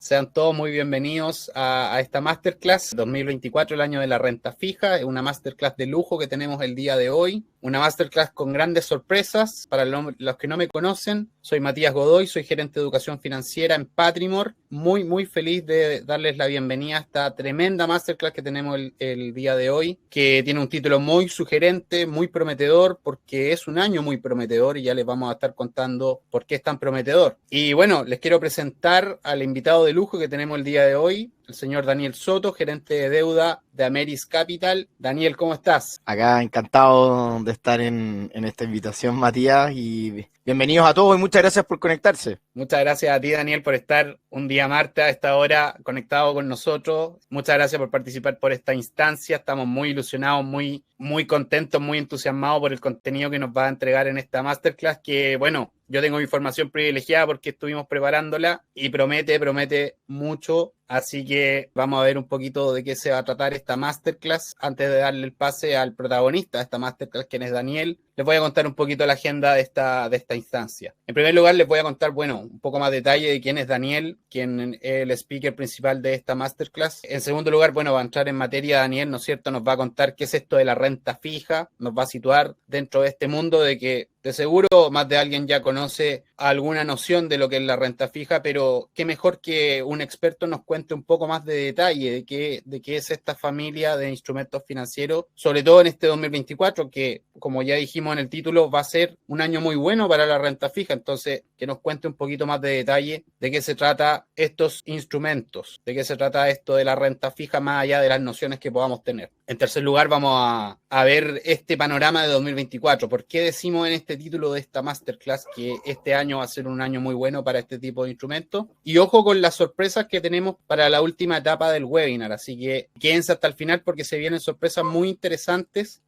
Sean todos muy bienvenidos a esta Masterclass 2024, el año de la renta fija. Es una Masterclass de lujo que tenemos el día de hoy. Una Masterclass con grandes sorpresas. Para los que no me conocen, soy Matías Godoy, soy gerente de educación financiera en Patrimor. Muy feliz de darles la bienvenida a esta tremenda Masterclass que tenemos el día de hoy, que tiene un título muy sugerente, muy prometedor, porque es un año muy prometedor y ya les vamos a estar contando por qué es tan prometedor. Y bueno, les quiero presentar al invitado de lujo que tenemos el día de hoy, el señor Daniel Soto, gerente de deuda de Ameris Capital. Daniel, ¿cómo estás? Acá encantado de estar en esta invitación, Matías, y bienvenidos a todos y muchas gracias por conectarse. Muchas gracias a ti, Daniel, por estar un día martes a esta hora conectado con nosotros. Muchas gracias por participar por esta instancia. Estamos muy ilusionados, muy contentos, muy entusiasmados por el contenido que nos va a entregar en esta Masterclass, que bueno, yo tengo información privilegiada porque estuvimos preparándola y promete mucho. Así que vamos a ver un poquito de qué se va a tratar esta Masterclass. Antes de darle el pase al protagonista de esta Masterclass, quien es Daniel, les voy a contar un poquito la agenda de esta instancia. En primer lugar, les voy a contar, bueno, un poco más detalle de quién es Daniel, quien es el speaker principal de esta Masterclass. En segundo lugar, bueno, va a entrar en materia Daniel, ¿no es cierto? Nos va a contar qué es esto de la renta fija, nos va a situar dentro de este mundo de que de seguro más de alguien ya conoce alguna noción de lo que es la renta fija, pero qué mejor que un experto nos cuente un poco más de detalle de qué es esta familia de instrumentos financieros, sobre todo en este 2024, que como ya dijimos en el título, va a ser un año muy bueno para la renta fija. Entonces, que nos cuente un poquito más de detalle de qué se trata estos instrumentos, de qué se trata esto de la renta fija más allá de las nociones que podamos tener. En tercer lugar, vamos a ver este panorama de 2024. ¿Por qué decimos en este título de esta Masterclass que este año va a ser un año muy bueno para este tipo de instrumentos? Y ojo con las sorpresas que tenemos para la última etapa del webinar. Así que quédense hasta el final porque se vienen sorpresas muy interesantes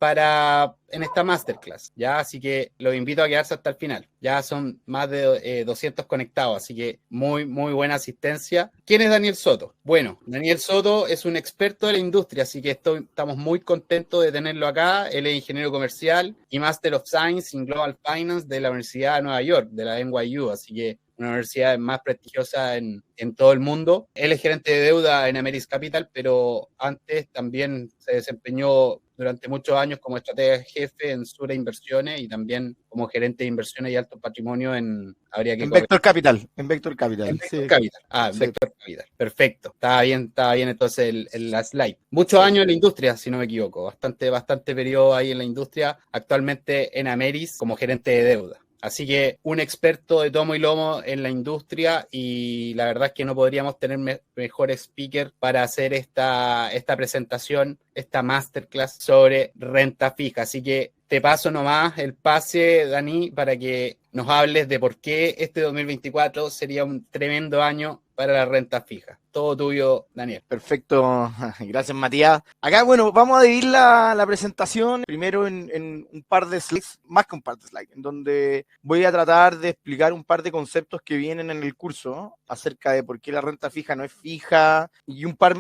en esta Masterclass, ¿ya? Así que los invito a quedarse hasta el final. Ya son más de 200 conectados, así que muy buena asistencia. ¿Quién es Daniel Soto? Bueno, Daniel Soto es un experto de la industria, así que estamos muy contentos de tenerlo acá. Él es ingeniero comercial y Master of Science in Global Finance de la Universidad de Nueva York, de la NYU, así que una universidad más prestigiosa en todo el mundo. Él es gerente de deuda en Ameris Capital, pero antes también se desempeñó durante muchos años como estratega jefe en Sura Inversiones y también como gerente de inversiones y alto patrimonio en En Vector Capital, en Vector en Capital, Vector sí. Capital. En Sí. Vector Capital. Perfecto. Estaba bien entonces la slide. Muchos años en la industria, si no me equivoco. Bastante periodo ahí en la industria. Actualmente en Ameris como gerente de deuda. Así que un experto de tomo y lomo en la industria y la verdad es que no podríamos tener mejor speaker para hacer esta presentación, esta masterclass sobre renta fija. Así que te paso nomás el pase, Dani, para que nos hables de por qué este 2024 sería un tremendo año para la renta fija. Todo tuyo, Daniel. Perfecto, gracias Matías. Acá, bueno, vamos a dividir la presentación primero en un par de slides, más que un par de slides, en donde voy a tratar de explicar un par de conceptos que vienen en el curso, ¿no? Acerca de por qué la renta fija no es fija y un par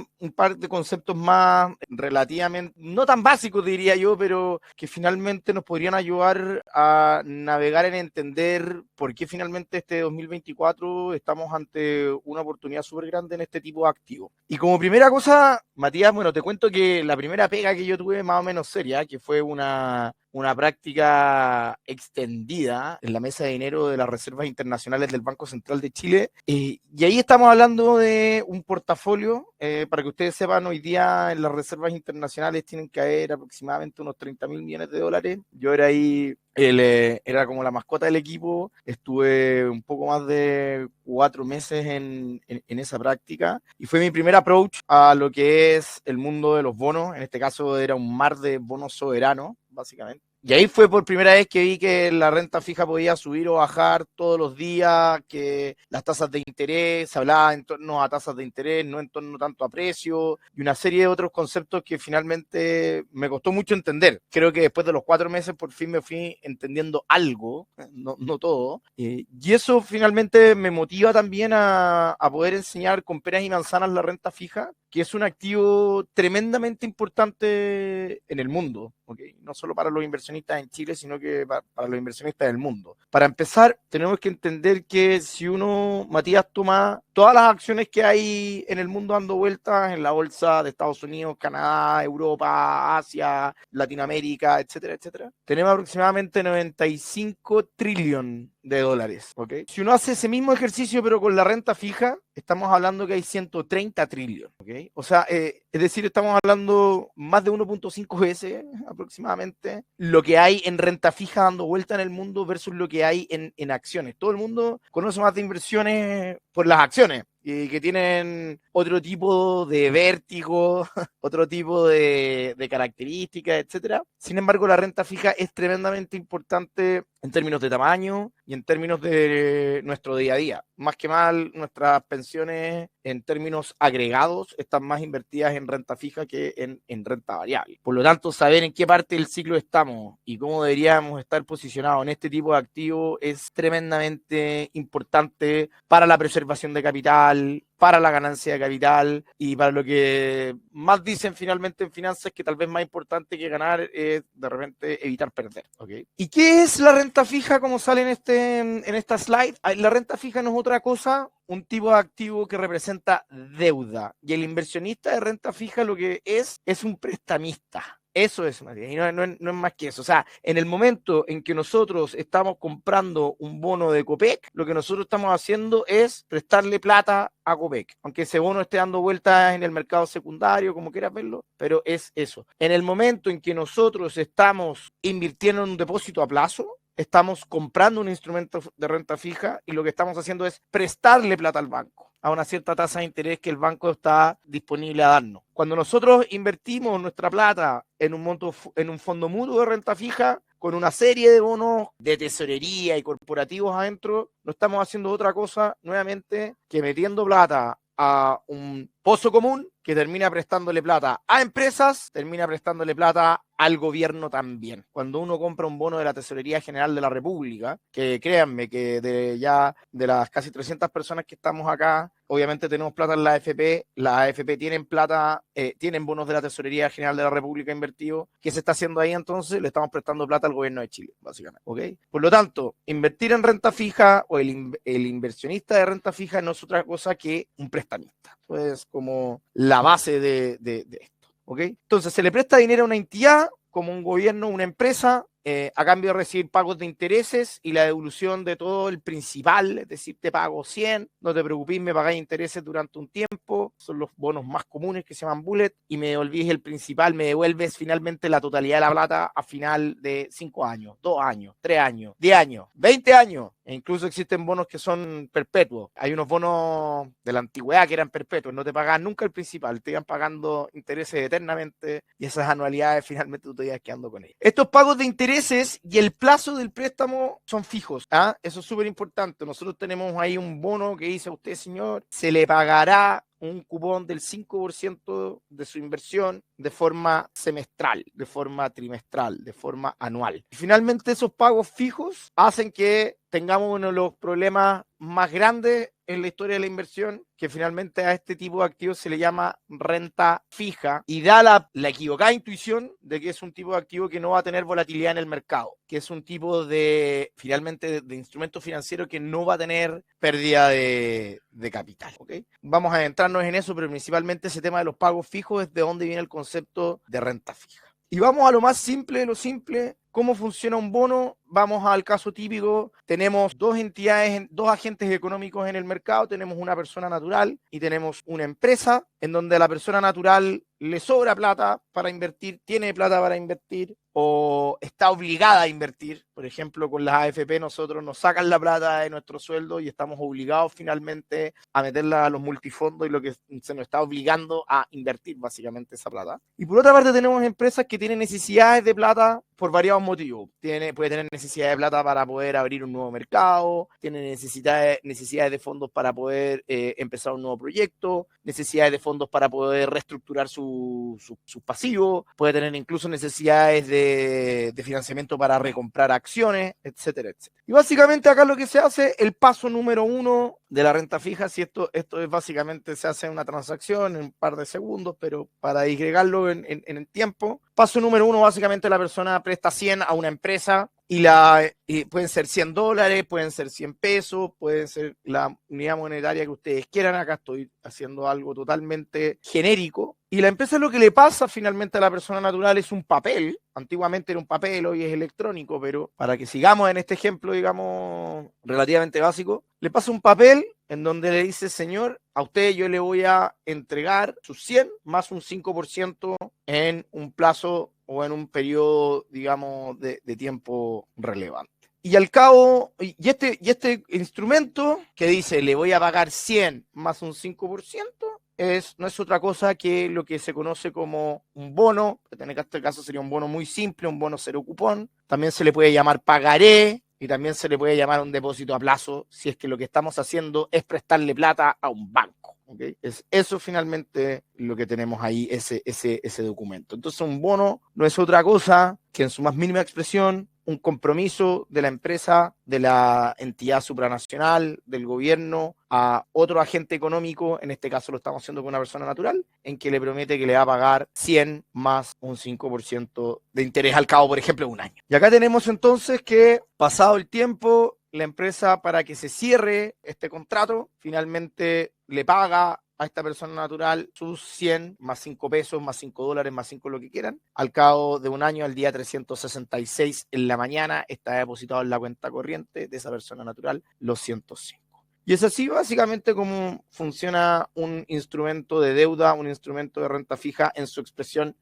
de conceptos más relativamente, no tan básicos diría yo, pero que finalmente nos podrían ayudar a navegar en entender por qué finalmente este 2024 estamos ante una oportunidad súper grande en este tipo de activos. Y como primera cosa, Matías, bueno, te cuento que la primera pega que yo tuve más o menos seria, que fue una práctica extendida en la mesa de dinero de las reservas internacionales del Banco Central de Chile. Y ahí estamos hablando de un portafolio, para que ustedes sepan, hoy día en las reservas internacionales tienen que haber aproximadamente unos 30.000 millones de dólares. Yo era ahí, era como la mascota del equipo, estuve un poco más de 4 meses en esa práctica y fue mi primer approach a lo que es el mundo de los bonos. En este caso era un mar de bonos soberanos, básicamente. Y ahí fue por primera vez que vi que la renta fija podía subir o bajar todos los días, que las tasas de interés, se hablaba en torno a tasas de interés, no en torno tanto a precios, y una serie de otros conceptos que finalmente me costó mucho entender. Creo que después de los 4 meses por fin me fui entendiendo algo, no todo, y eso finalmente me motiva también a poder enseñar con peras y manzanas la renta fija, que es un activo tremendamente importante en el mundo, ¿okay? No solo para los inversionistas inversionistas en Chile, sino que para los inversionistas del mundo. Para empezar, tenemos que entender que si uno, Matías, toma todas las acciones que hay en el mundo dando vueltas en la bolsa de Estados Unidos, Canadá, Europa, Asia, Latinoamérica, etcétera, etcétera, tenemos aproximadamente 95 trillones de dólares, ¿ok? Si uno hace ese mismo ejercicio pero con la renta fija, estamos hablando que hay 130 trillones, ¿ok? O sea, es decir, estamos hablando más de 1.5 veces aproximadamente lo que hay en renta fija dando vuelta en el mundo versus lo que hay en acciones. Todo el mundo conoce más de inversiones por las acciones y que tienen otro tipo de vértigo, otro tipo de características, etcétera. Sin embargo, la renta fija es tremendamente importante en términos de tamaño y en términos de nuestro día a día. Más que mal, nuestras pensiones en términos agregados están más invertidas en renta fija que en renta variable. Por lo tanto, saber en qué parte del ciclo estamos y cómo deberíamos estar posicionados en este tipo de activos es tremendamente importante para la preservación de capital, para la ganancia de capital y para lo que más dicen finalmente en finanzas, que tal vez más importante que ganar es de repente evitar perder, ¿okay? ¿Y qué es la renta fija como sale en esta slide? La renta fija no es otra cosa, un tipo de activo que representa deuda, y el inversionista de renta fija lo que es un prestamista. Eso es, Matías, y no es más que eso. O sea, en el momento en que nosotros estamos comprando un bono de Copec, lo que nosotros estamos haciendo es prestarle plata a Copec, aunque ese bono esté dando vueltas en el mercado secundario, como quieras verlo, pero es eso. En el momento en que nosotros estamos invirtiendo en un depósito a plazo, estamos comprando un instrumento de renta fija y lo que estamos haciendo es prestarle plata al banco a una cierta tasa de interés que el banco está disponible a darnos. Cuando nosotros invertimos nuestra plata en un fondo mutuo de renta fija, con una serie de bonos de tesorería y corporativos adentro, no estamos haciendo otra cosa nuevamente que metiendo plata a un pozo común que termina prestándole plata a empresas, termina prestándole plata al gobierno también. Cuando uno compra un bono de la Tesorería General de la República, que créanme que de las casi 300 personas que estamos acá, obviamente tenemos plata en la AFP, las AFP tienen plata, tienen bonos de la Tesorería General de la República invertidos. ¿Qué se está haciendo ahí entonces? Le estamos prestando plata al gobierno de Chile, básicamente, ¿ok? Por lo tanto, invertir en renta fija o el inversionista de renta fija no es otra cosa que un prestamista. Eso es como la base de esto, ¿ok? Entonces, se le presta dinero a una entidad, como un gobierno, una empresa, a cambio de recibir pagos de intereses y la devolución de todo el principal, es decir, te pago 100, no te preocupes, me pagáis intereses durante un tiempo, son los bonos más comunes que se llaman bullet, y me devolvís el principal, me devuelves finalmente la totalidad de la plata a final de 5 años, 2 años, 3 años, 10 años, 20 años, e incluso existen bonos que son perpetuos. Hay unos bonos de la antigüedad que eran perpetuos, no te pagaban nunca el principal, te iban pagando intereses eternamente y esas anualidades finalmente tú te ibas quedando con ellas. Estos pagos de intereses y el plazo del préstamo son fijos, ¿ah? Eso es súper importante. Nosotros tenemos ahí un bono que dice a usted, señor, se le pagará un cupón del 5% de su inversión de forma semestral, de forma trimestral, de forma anual. Y finalmente esos pagos fijos hacen que tengamos uno de los problemas más grandes en la historia de la inversión, que finalmente a este tipo de activos se le llama renta fija y da la equivocada intuición de que es un tipo de activo que no va a tener volatilidad en el mercado, que es un tipo de, finalmente, de instrumento financiero que no va a tener pérdida de capital, ¿ok? Vamos a adentrarnos en eso, pero principalmente ese tema de los pagos fijos es de donde viene el concepto de renta fija. Y vamos a lo más simple de lo simple. ¿Cómo funciona un bono? Vamos al caso típico. Tenemos dos entidades, dos agentes económicos en el mercado. Tenemos una persona natural y tenemos una empresa en donde a la persona natural le sobra plata para invertir, tiene plata para invertir o está obligada a invertir. Por ejemplo, con las AFP nosotros nos sacan la plata de nuestro sueldo y estamos obligados finalmente a meterla a los multifondos y lo que se nos está obligando a invertir básicamente esa plata. Y por otra parte tenemos empresas que tienen necesidades de plata por variados motivos. Puede tener necesidad de plata para poder abrir un nuevo mercado, tiene necesidades de fondos para poder empezar un nuevo proyecto, necesidades de fondos para poder reestructurar su sus pasivos, puede tener incluso necesidades de financiamiento para recomprar acciones, etcétera, etcétera. Y básicamente acá lo que se hace, el paso número 1 de la renta fija, si esto es básicamente se hace una transacción en un par de segundos, pero para disgregarlo en el tiempo, paso número 1, básicamente la persona presta 100 a una empresa y pueden ser $100, pueden ser 100 pesos, pueden ser la unidad monetaria que ustedes quieran. Acá estoy haciendo algo totalmente genérico. Y la empresa, lo que le pasa finalmente a la persona natural es un papel. Antiguamente era un papel, hoy es electrónico, pero para que sigamos en este ejemplo, digamos, relativamente básico, le pasa un papel en donde le dice: señor, a usted yo le voy a entregar sus 100 más un 5% en un plazo o en un periodo, digamos, de tiempo relevante. Y al cabo, y este instrumento que dice le voy a pagar 100 más un 5%, no es otra cosa que lo que se conoce como un bono, que en este caso sería un bono muy simple, un bono cero cupón. También se le puede llamar pagaré y también se le puede llamar un depósito a plazo si es que lo que estamos haciendo es prestarle plata a un banco. ¿Okay? Es eso finalmente lo que tenemos ahí, ese documento. Entonces un bono no es otra cosa que en su más mínima expresión un compromiso de la empresa, de la entidad supranacional, del gobierno, a otro agente económico, en este caso lo estamos haciendo con una persona natural, en que le promete que le va a pagar 100 más un 5% de interés al cabo, por ejemplo, de un año. Y acá tenemos entonces que, pasado el tiempo, la empresa, para que se cierre este contrato, finalmente le paga a esta persona natural sus 100 más 5 pesos, más $5, más 5 lo que quieran. Al cabo de un año, al día 366 en la mañana, está depositado en la cuenta corriente de esa persona natural los 105. Y es así básicamente como funciona un instrumento de deuda, un instrumento de renta fija en su expresión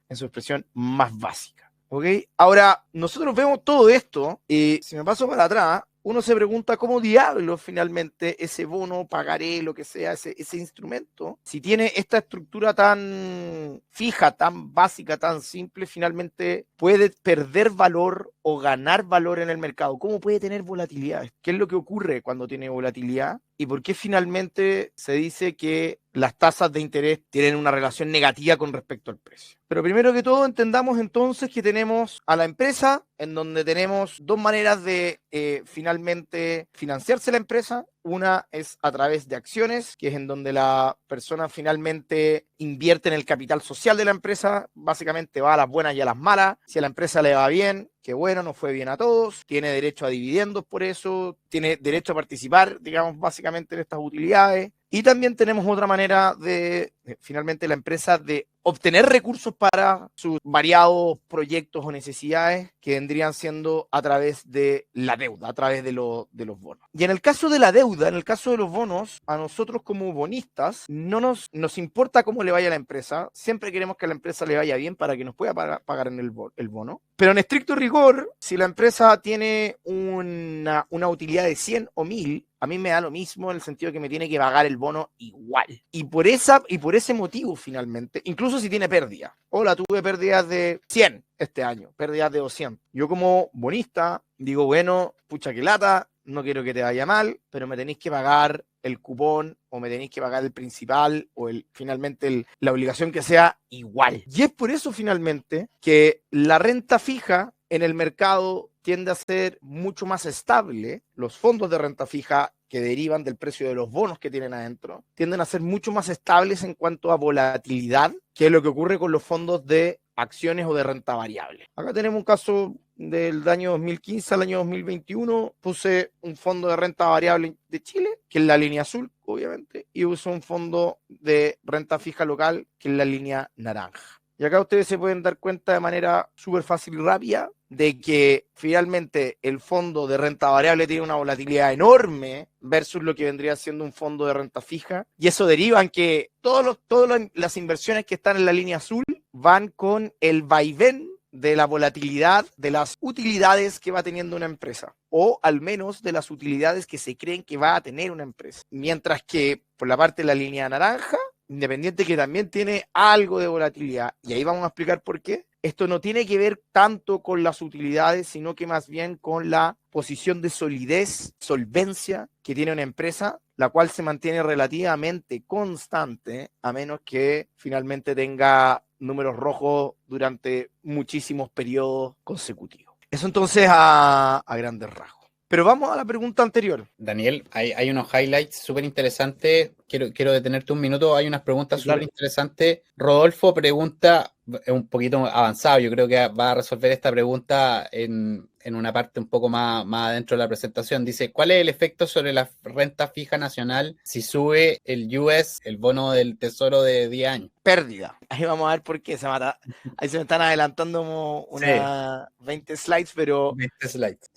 más básica. ¿Ok? Ahora, nosotros vemos todo esto y si me paso para atrás, uno se pregunta cómo diablos finalmente ese bono, pagaré, lo que sea, ese instrumento, si tiene esta estructura tan fija, tan básica, tan simple, finalmente puede perder valor o ganar valor en el mercado. ¿Cómo puede tener volatilidad? ¿Qué es lo que ocurre cuando tiene volatilidad? ¿Y por qué finalmente se dice que las tasas de interés tienen una relación negativa con respecto al precio? Pero primero que todo entendamos entonces que tenemos a la empresa, en donde tenemos dos maneras de finalmente financiarse la empresa. Una es a través de acciones, que es en donde la persona finalmente invierte en el capital social de la empresa, básicamente va a las buenas y a las malas. Si a la empresa le va bien, qué bueno, nos fue bien a todos, tiene derecho a dividendos por eso, tiene derecho a participar, digamos, básicamente en estas utilidades. Y también tenemos otra manera de, finalmente, la empresa de obtener recursos para sus variados proyectos o necesidades, que vendrían siendo a través de la deuda, a través de los bonos. Y en el caso de la deuda, en el caso de los bonos, a nosotros como bonistas no nos importa cómo le vaya a la empresa, siempre queremos que a la empresa le vaya bien para que nos pueda pagar en el bono. Pero en estricto rigor, si la empresa tiene una utilidad de 100 o 1000, a mí me da lo mismo en el sentido que me tiene que pagar el bono igual. Y por ese motivo, finalmente, incluso si tiene pérdida. Hola, tuve pérdidas de 100 este año, pérdidas de 200. Yo como bonista digo, bueno, pucha que lata, no quiero que te vaya mal, pero me tenéis que pagar el cupón o me tenéis que pagar el principal o finalmente la obligación que sea igual. Y es por eso finalmente que la renta fija en el mercado tiende a ser mucho más estable. Los fondos de renta fija que derivan del precio de los bonos que tienen adentro tienden a ser mucho más estables en cuanto a volatilidad, que es lo que ocurre con los fondos de acciones o de renta variable. Acá tenemos un caso del año 2015 al año 2021. Puse un fondo de renta variable de Chile, que es la línea azul, obviamente, y uso un fondo de renta fija local, que es la línea naranja. Y acá ustedes se pueden dar cuenta de manera súper fácil y rápida de que finalmente el fondo de renta variable tiene una volatilidad enorme versus lo que vendría siendo un fondo de renta fija. Y eso deriva en que todas las inversiones que están en la línea azul van con el vaivén de la volatilidad de las utilidades que va teniendo una empresa, o al menos de las utilidades que se creen que va a tener una empresa. Mientras que por la parte de la línea naranja, Independiente, que también tiene algo de volatilidad, y ahí vamos a explicar por qué. Esto no tiene que ver tanto con las utilidades, sino que más bien con la posición de solidez, solvencia que tiene una empresa. la cual se mantiene relativamente constante, a menos que finalmente tenga números rojos durante muchísimos periodos consecutivos. Eso entonces a grandes rasgos. Pero vamos a la pregunta anterior. Daniel, hay unos highlights súper interesantes. Quiero detenerte un minuto. Hay unas preguntas súper interesantes. Rodolfo pregunta, es un poquito avanzado, yo creo que va a resolver esta pregunta en una parte un poco más adentro de la presentación. Dice, ¿cuál es el efecto sobre la renta fija nacional si sube el US, el bono del tesoro de 10 años? Pérdida. Ahí vamos a ver por qué se mata. Ahí se me están adelantando como unas 20 slides, pero 20 slides.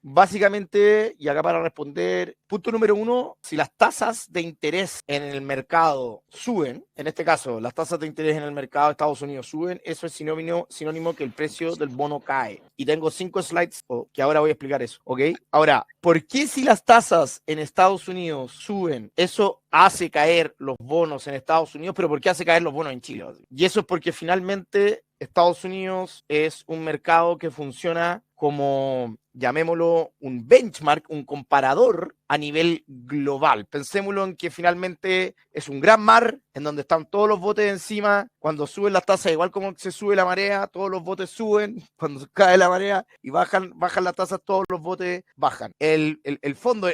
Básicamente, y acá para responder, punto número 1, si las tasas de interés en el mercado suben, en este caso, las tasas de interés en el mercado de Estados Unidos suben, eso es sinónimo que el precio del bono cae. Y tengo 5 slides que ahora voy a explicar eso, ¿ok? Ahora, ¿por qué si las tasas en Estados Unidos suben, eso hace caer los bonos en Estados Unidos, pero por qué hace caer los bonos en Chile? Y eso es porque finalmente Estados Unidos es un mercado que funciona como, llamémoslo, un benchmark, un comparador a nivel global. Pensémoslo en que finalmente es un gran mar en donde están todos los botes encima. Cuando suben las tasas, igual como se sube la marea, todos los botes suben. Cuando cae la marea y bajan las tasas, todos los botes bajan. El fondo,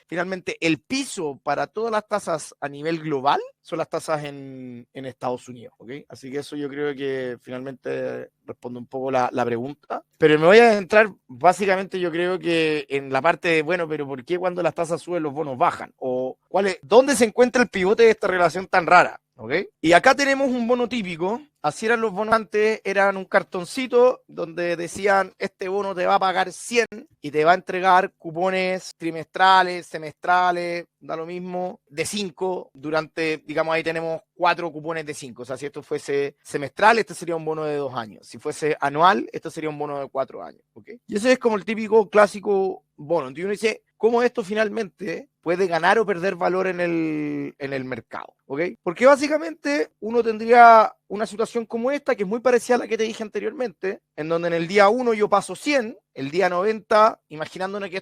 finalmente el piso para todas las tasas a nivel global son las tasas en Estados Unidos, ¿ok? Así que eso yo creo que finalmente responde un poco la pregunta. Pero me voy a entrar básicamente, yo creo que en la parte de, bueno, pero ¿por qué cuando las tasas suben los bonos bajan? O ¿dónde se encuentra el pivote de esta relación tan rara? ¿Okay? Y acá tenemos un bono típico. Así eran los bonos antes, eran un cartoncito donde decían, este bono te va a pagar 100 y te va a entregar cupones trimestrales, semestrales, da lo mismo, de 5 durante, digamos, ahí tenemos 4 cupones de 5. O sea, si esto fuese semestral, este sería un bono de 2 años. Si fuese anual, esto sería un bono de 4 años. ¿Okay? Y ese es como el típico clásico bono. Entonces uno dice, ¿cómo esto finalmente puede ganar o perder valor en el mercado? ¿Okay? Porque básicamente uno tendría una situación como esta, que es muy parecida a la que te dije anteriormente, en donde en el día 1 yo paso 100, el día 90, imaginándonos que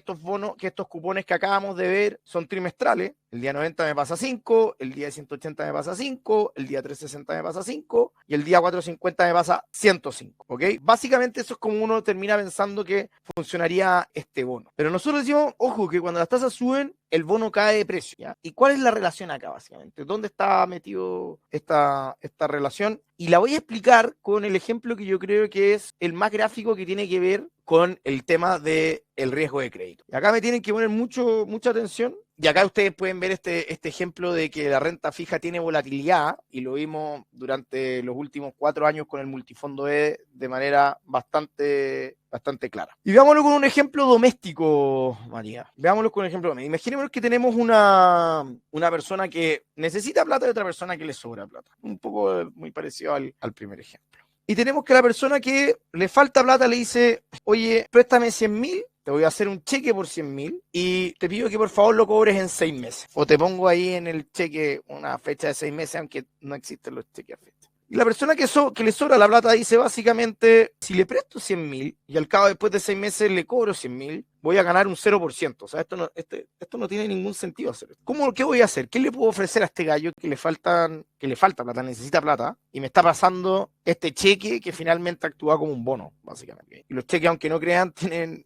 estos cupones que acabamos de ver son trimestrales, el día 90 me pasa 5, el día 180 me pasa 5, el día 360 me pasa 5 y el día 450 me pasa 105, ¿ok? Básicamente eso es como uno termina pensando que funcionaría este bono. Pero nosotros decimos, ojo, que cuando las tasas suben, el bono cae de precio, ¿ya? ¿Y cuál es la relación acá, básicamente? ¿Dónde está metido esta relación? Y la voy a explicar con el ejemplo que yo creo que es el más gráfico, que tiene que ver con el tema del riesgo de crédito. Y acá me tienen que poner mucha atención. Y acá ustedes pueden ver este ejemplo de que la renta fija tiene volatilidad, y lo vimos durante los últimos 4 años con el multifondo E de manera bastante clara. Y veámoslo con un ejemplo doméstico, María. Veámoslo con un ejemplo doméstico. Imaginemos que tenemos una persona que necesita plata y otra persona que le sobra plata. Un poco muy parecido al primer ejemplo. Y tenemos que la persona que le falta plata le dice, oye, préstame 100.000, te voy a hacer un cheque por 100.000 y te pido que por favor lo cobres en 6 meses. O te pongo ahí en el cheque una fecha de 6 meses, aunque no existen los cheques a fecha. Y la persona que le sobra la plata dice básicamente, si le presto 100.000 y al cabo después de 6 meses le cobro 100.000, voy a ganar un 0%. O sea, esto no tiene ningún sentido hacer. ¿Qué voy a hacer? ¿Qué le puedo ofrecer a este gallo que le falta plata, necesita plata, y me está pasando este cheque que finalmente actúa como un bono, básicamente? Y los cheques, aunque no crean,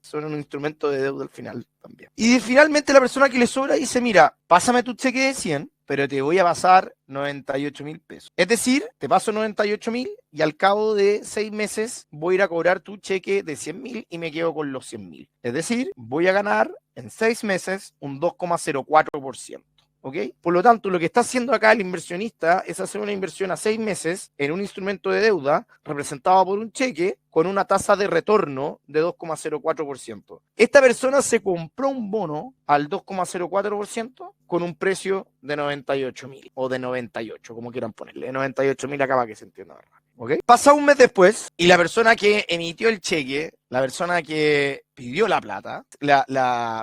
son un instrumento de deuda al final también. Y finalmente la persona que le sobra dice, mira, pásame tu cheque de 100, pero te voy a pasar 98.000 pesos. Es decir, te paso 98.000 y al cabo de 6 meses voy a ir a cobrar tu cheque de 100.000 y me quedo con los 100.000. Es decir, voy a ganar en 6 meses un 2,04%. ¿Ok? Por lo tanto, lo que está haciendo acá el inversionista es hacer una inversión a 6 meses en un instrumento de deuda representado por un cheque con una tasa de retorno de 2,04%. Esta persona se compró un bono al 2,04% con un precio de 98.000 o de 98, como quieran ponerle. 98.000 acá para que se entienda más rápido. ¿Okay? Pasa un mes después y la persona que emitió el cheque, la persona que pidió la plata,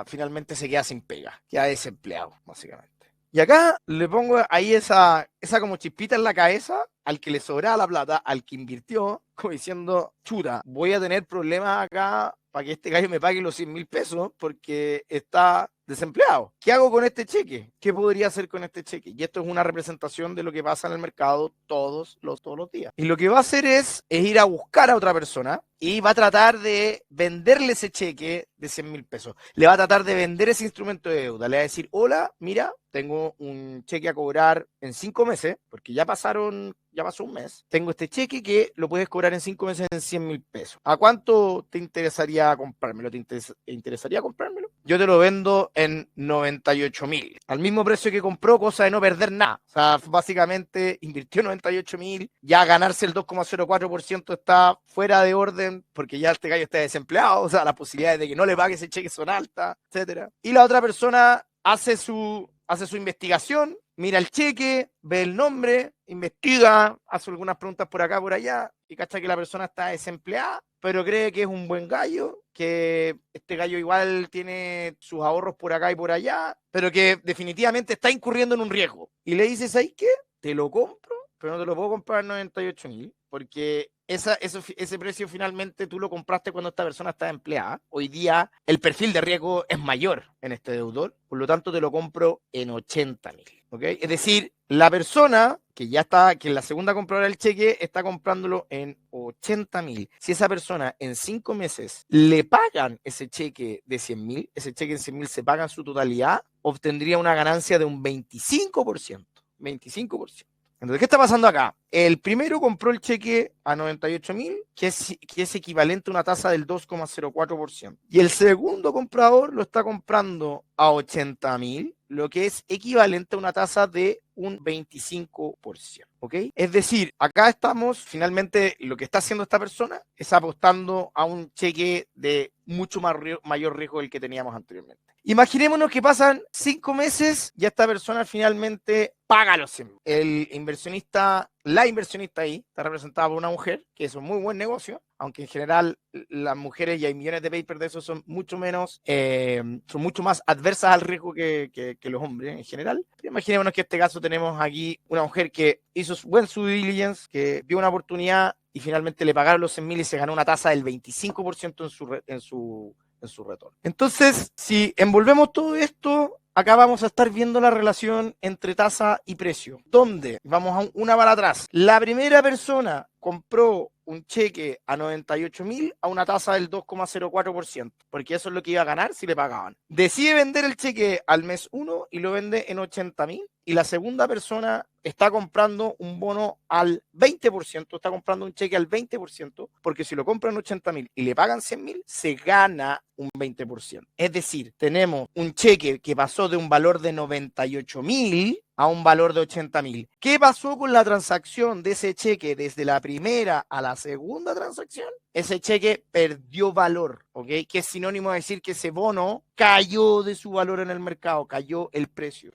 finalmente se queda sin pega, queda desempleado, básicamente. Y acá le pongo ahí esa como chispita en la cabeza al que le sobraba la plata, al que invirtió, como diciendo, chuta, voy a tener problemas acá para que este gallo me pague los 100.000 pesos porque está desempleado. ¿Qué hago con este cheque? ¿Qué podría hacer con este cheque? Y esto es una representación de lo que pasa en el mercado todos los días. Y lo que va a hacer es ir a buscar a otra persona y va a tratar de venderle ese cheque de 100.000 pesos. Le va a tratar de vender ese instrumento de deuda. Le va a decir, hola, mira, tengo un cheque a cobrar en 5 meses, porque ya pasó un mes. Tengo este cheque que lo puedes cobrar en 5 meses en 100.000 pesos. ¿A cuánto te interesaría comprármelo? ¿Te interesaría comprármelo? Yo te lo vendo en 98.000. Al mismo precio que compró, cosa de no perder nada. O sea, básicamente invirtió 98.000. Ya ganarse el 2,04% está fuera de orden porque ya este gallo está desempleado. O sea, las posibilidades de que no le pague ese cheque son altas, etcétera. Y la otra persona hace su investigación, mira el cheque, ve el nombre, investiga, hace algunas preguntas por acá, por allá, y cacha que la persona está desempleada, pero cree que es un buen gallo, que este gallo igual tiene sus ahorros por acá y por allá, pero que definitivamente está incurriendo en un riesgo. Y le dices, ¿sabes qué? Te lo compro, pero no te lo puedo comprar en 98.000, porque ese precio finalmente tú lo compraste cuando esta persona está empleada. Hoy día el perfil de riesgo es mayor en este deudor, por lo tanto te lo compro en 80.000. ¿Okay? Es decir, la persona que en la segunda compradora del cheque está comprándolo en 80.000. Si esa persona en 5 meses le pagan ese cheque de 100.000, ese cheque en 100.000 se paga en su totalidad, obtendría una ganancia de un 25%. 25%. Entonces, ¿qué está pasando acá? El primero compró el cheque a 98.000, que es equivalente a una tasa del 2,04%. Y el segundo comprador lo está comprando a 80.000, lo que es equivalente a una tasa de un 25%. ¿Ok? Es decir, acá estamos, finalmente, lo que está haciendo esta persona es apostando a un cheque de mucho mayor riesgo del que teníamos anteriormente. Imaginémonos que pasan 5 meses y esta persona finalmente paga los 100. La inversionista ahí está representada por una mujer, que es un muy buen negocio, aunque en general las mujeres, y hay millones de papers de eso, son mucho más adversas al riesgo que los hombres en general. Pero imaginémonos que en este caso tenemos aquí una mujer que hizo buen due diligence, que vio una oportunidad y finalmente le pagaron los 100.000 y se ganó una tasa del 25% en su retorno. Entonces, si envolvemos todo esto, acá vamos a estar viendo la relación entre tasa y precio. ¿Dónde? Vamos a una para atrás. La primera persona compró un cheque a 98.000 a una tasa del 2,04%, porque eso es lo que iba a ganar si le pagaban. Decide vender el cheque al mes 1 y lo vende en 80.000. Y la segunda persona está comprando un bono al 20%, está comprando un cheque al 20%, porque si lo compran 80.000 y le pagan 100.000, se gana un 20%. Es decir, tenemos un cheque que pasó de un valor de 98.000 a un valor de 80.000. ¿Qué pasó con la transacción de ese cheque desde la primera a la segunda transacción? Ese cheque perdió valor, ¿ok? Que es sinónimo de decir que ese bono cayó de su valor en el mercado, cayó el precio,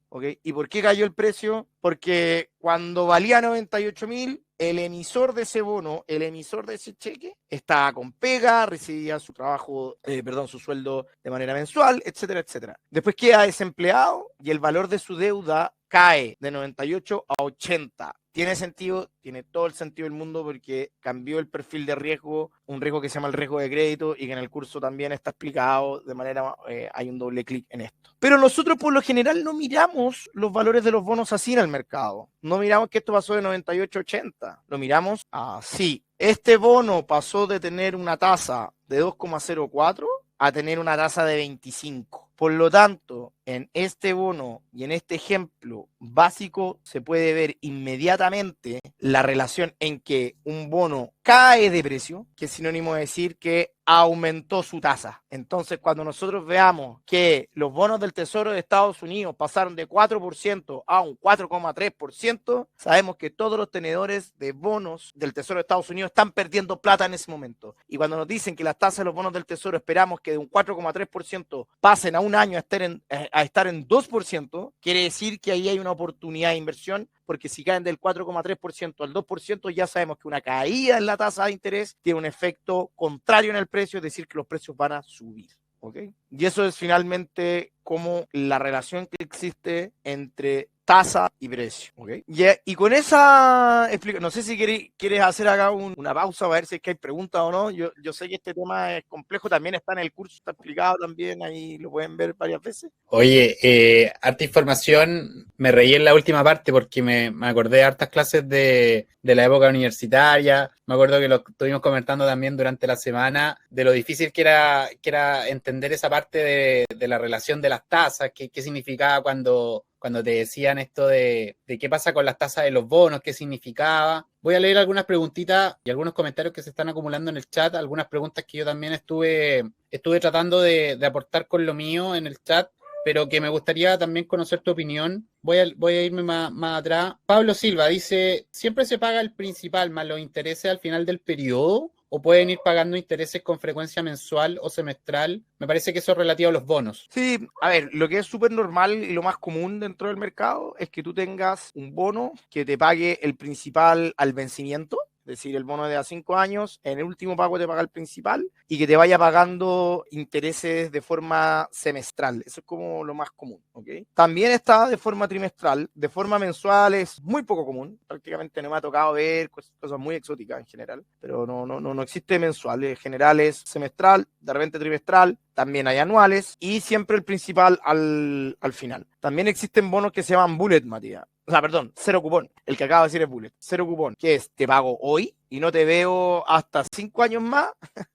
¿ok? ¿Y por qué cayó el precio? Porque cuando valía 98.000, el emisor de ese bono, el emisor de ese cheque, estaba con pega, recibía su su sueldo de manera mensual, etcétera, etcétera. Después queda desempleado y el valor de su deuda cae de 98 a 80. Tiene sentido, tiene todo el sentido del mundo porque cambió el perfil de riesgo, un riesgo que se llama el riesgo de crédito y que en el curso también está explicado de manera, hay un doble clic en esto. Pero nosotros por lo general no miramos los valores de los bonos así en el mercado. No miramos que esto pasó de 98 a 80. Lo miramos así. Este bono pasó de tener una tasa de 2,04 a tener una tasa de 25. Por lo tanto, en este bono y en este ejemplo básico se puede ver inmediatamente la relación en que un bono cae de precio, que es sinónimo de decir que aumentó su tasa. Entonces, cuando nosotros veamos que los bonos del Tesoro de Estados Unidos pasaron de 4% a un 4,3%, sabemos que todos los tenedores de bonos del Tesoro de Estados Unidos están perdiendo plata en ese momento. Y cuando nos dicen que las tasas de los bonos del Tesoro esperamos que de un 4,3% pasen a un año a estar en 2%, quiere decir que ahí hay una oportunidad de inversión, porque si caen del 4,3% al 2%, ya sabemos que una caída en la tasa de interés tiene un efecto contrario en el precio, es decir, que los precios van a subir. ¿Okay? Y eso es finalmente como la relación que existe entre tasa y precio. ¿Okay? Y con esa explicación, no sé si quieres hacer acá una pausa para ver si es que hay preguntas o no. Yo sé que este tema es complejo, también está en el curso, está explicado también, ahí lo pueden ver varias veces. Oye, harta información, me reí en la última parte porque me acordé de hartas clases de la época universitaria, me acuerdo que lo estuvimos comentando también durante la semana, de lo difícil que era entender esa parte de la relación de las tasas, qué significaba cuando te decían esto de qué pasa con las tasas de los bonos, qué significaba. Voy a leer algunas preguntitas y algunos comentarios que se están acumulando en el chat, algunas preguntas que yo también estuve tratando de aportar con lo mío en el chat, pero que me gustaría también conocer tu opinión. Voy a irme más atrás. Pablo Silva dice, ¿siempre se paga el principal más los intereses al final del periodo? ¿O pueden ir pagando intereses con frecuencia mensual o semestral? Me parece que eso es relativo a los bonos. Sí, a ver, lo que es súper normal y lo más común dentro del mercado es que tú tengas un bono que te pague el principal al vencimiento. Es decir, el bono de a 5 años, en el último pago te paga el principal y que te vaya pagando intereses de forma semestral. Eso es como lo más común, ¿ok? También está de forma trimestral, de forma mensual es muy poco común. Prácticamente no me ha tocado ver cosas muy exóticas en general, pero no existe mensual. En general es semestral, de repente trimestral, también hay anuales y siempre el principal al final. También existen bonos que se llaman bullet, Matías. O sea, perdón, cero cupón. El que acabo de decir es bullet. Cero cupón, que es te pago hoy y no te veo hasta 5 años más.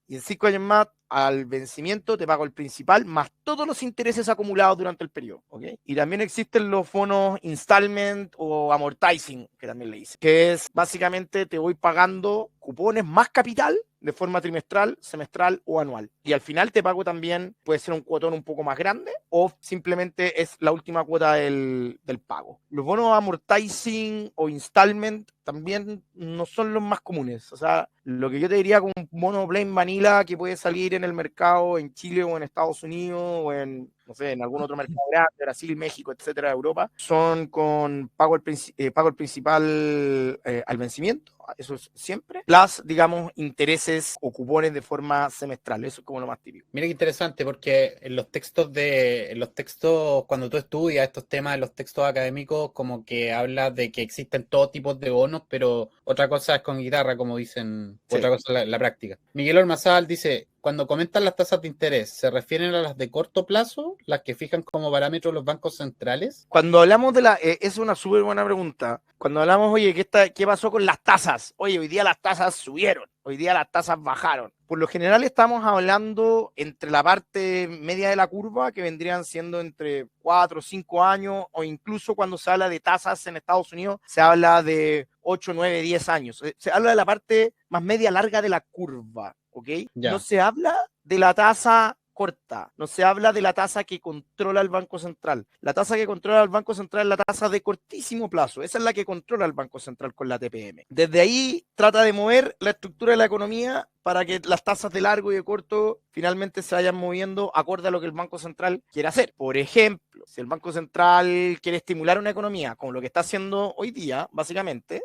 Y en 5 años más, al vencimiento, te pago el principal más todos los intereses acumulados durante el periodo. ¿Okay? Y también existen los bonos installment o amortizing, que también le dicen, que es básicamente te voy pagando cupones más capital de forma trimestral, semestral o anual. Y al final te pago también, puede ser un cuotón un poco más grande o simplemente es la última cuota del pago. Los bonos amortizing o installment también no son los más comunes. O sea, lo que yo te diría con un bono plain vanilla que puede salir en el mercado en Chile o en Estados Unidos o en, no sé, en algún otro mercado grande, Brasil, México, etcétera, Europa, son con pago el principal al vencimiento, eso es siempre, plus, digamos, intereses o cupones de forma semestral, eso es como lo más típico. Mira qué interesante, porque en los textos cuando tú estudias estos temas, en los textos académicos, como que habla de que existen todo tipo de bonos, pero otra cosa es con guitarra, como dicen, Sí. otra cosa es la práctica. Miguel Ormazábal dice, cuando comentan las tasas de interés, ¿se refieren a las de corto plazo, las que fijan como parámetros los bancos centrales? Cuando hablamos es una súper buena pregunta. Cuando hablamos, oye, ¿qué pasó con las tasas? Oye, hoy día las tasas subieron, hoy día las tasas bajaron. Por lo general estamos hablando entre la parte media de la curva, que vendrían siendo entre 4 o 5 años, o incluso cuando se habla de tasas en Estados Unidos, se habla de 8, 9, 10 años. Se habla de la parte más media larga de la curva, ¿ok? Ya. No se habla de la tasa corta, no se habla de la tasa que controla el Banco Central. La tasa que controla el Banco Central es la tasa de cortísimo plazo, esa es la que controla el Banco Central con la TPM. Desde ahí trata de mover la estructura de la economía para que las tasas de largo y de corto finalmente se vayan moviendo acorde a lo que el Banco Central quiere hacer. Por ejemplo, si el Banco Central quiere estimular una economía, como lo que está haciendo hoy día, básicamente,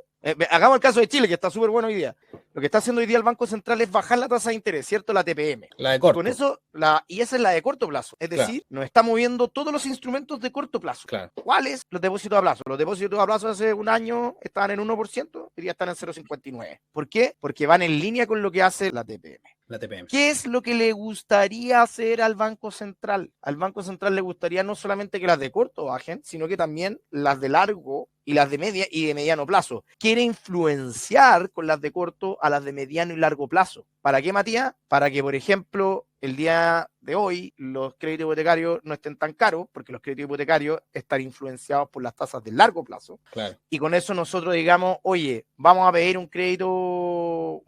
hagamos el caso de Chile, que está súper bueno hoy día. Lo que está haciendo hoy día el Banco Central es bajar la tasa de interés, ¿cierto? La TPM. La de corto. Con eso, y esa es la de corto plazo. Es decir, nos está moviendo todos los instrumentos de corto plazo. Claro. ¿Cuáles? Los depósitos a plazo. Los depósitos a plazo hace un año estaban en 1%, hoy día están en 0,59. ¿Por qué? Porque van en línea con lo que hace la TPM. La TPM. ¿Qué es lo que le gustaría hacer al Banco Central? Al Banco Central le gustaría no solamente que las de corto bajen, sino que también las de largo y las de media y de mediano plazo. Quiere influenciar con las de corto a las de mediano y largo plazo. ¿Para qué, Matías? Para que, por ejemplo, el día de hoy los créditos hipotecarios no estén tan caros, porque los créditos hipotecarios están influenciados por las tasas de largo plazo. Claro. Y con eso nosotros digamos, oye, vamos a pedir un crédito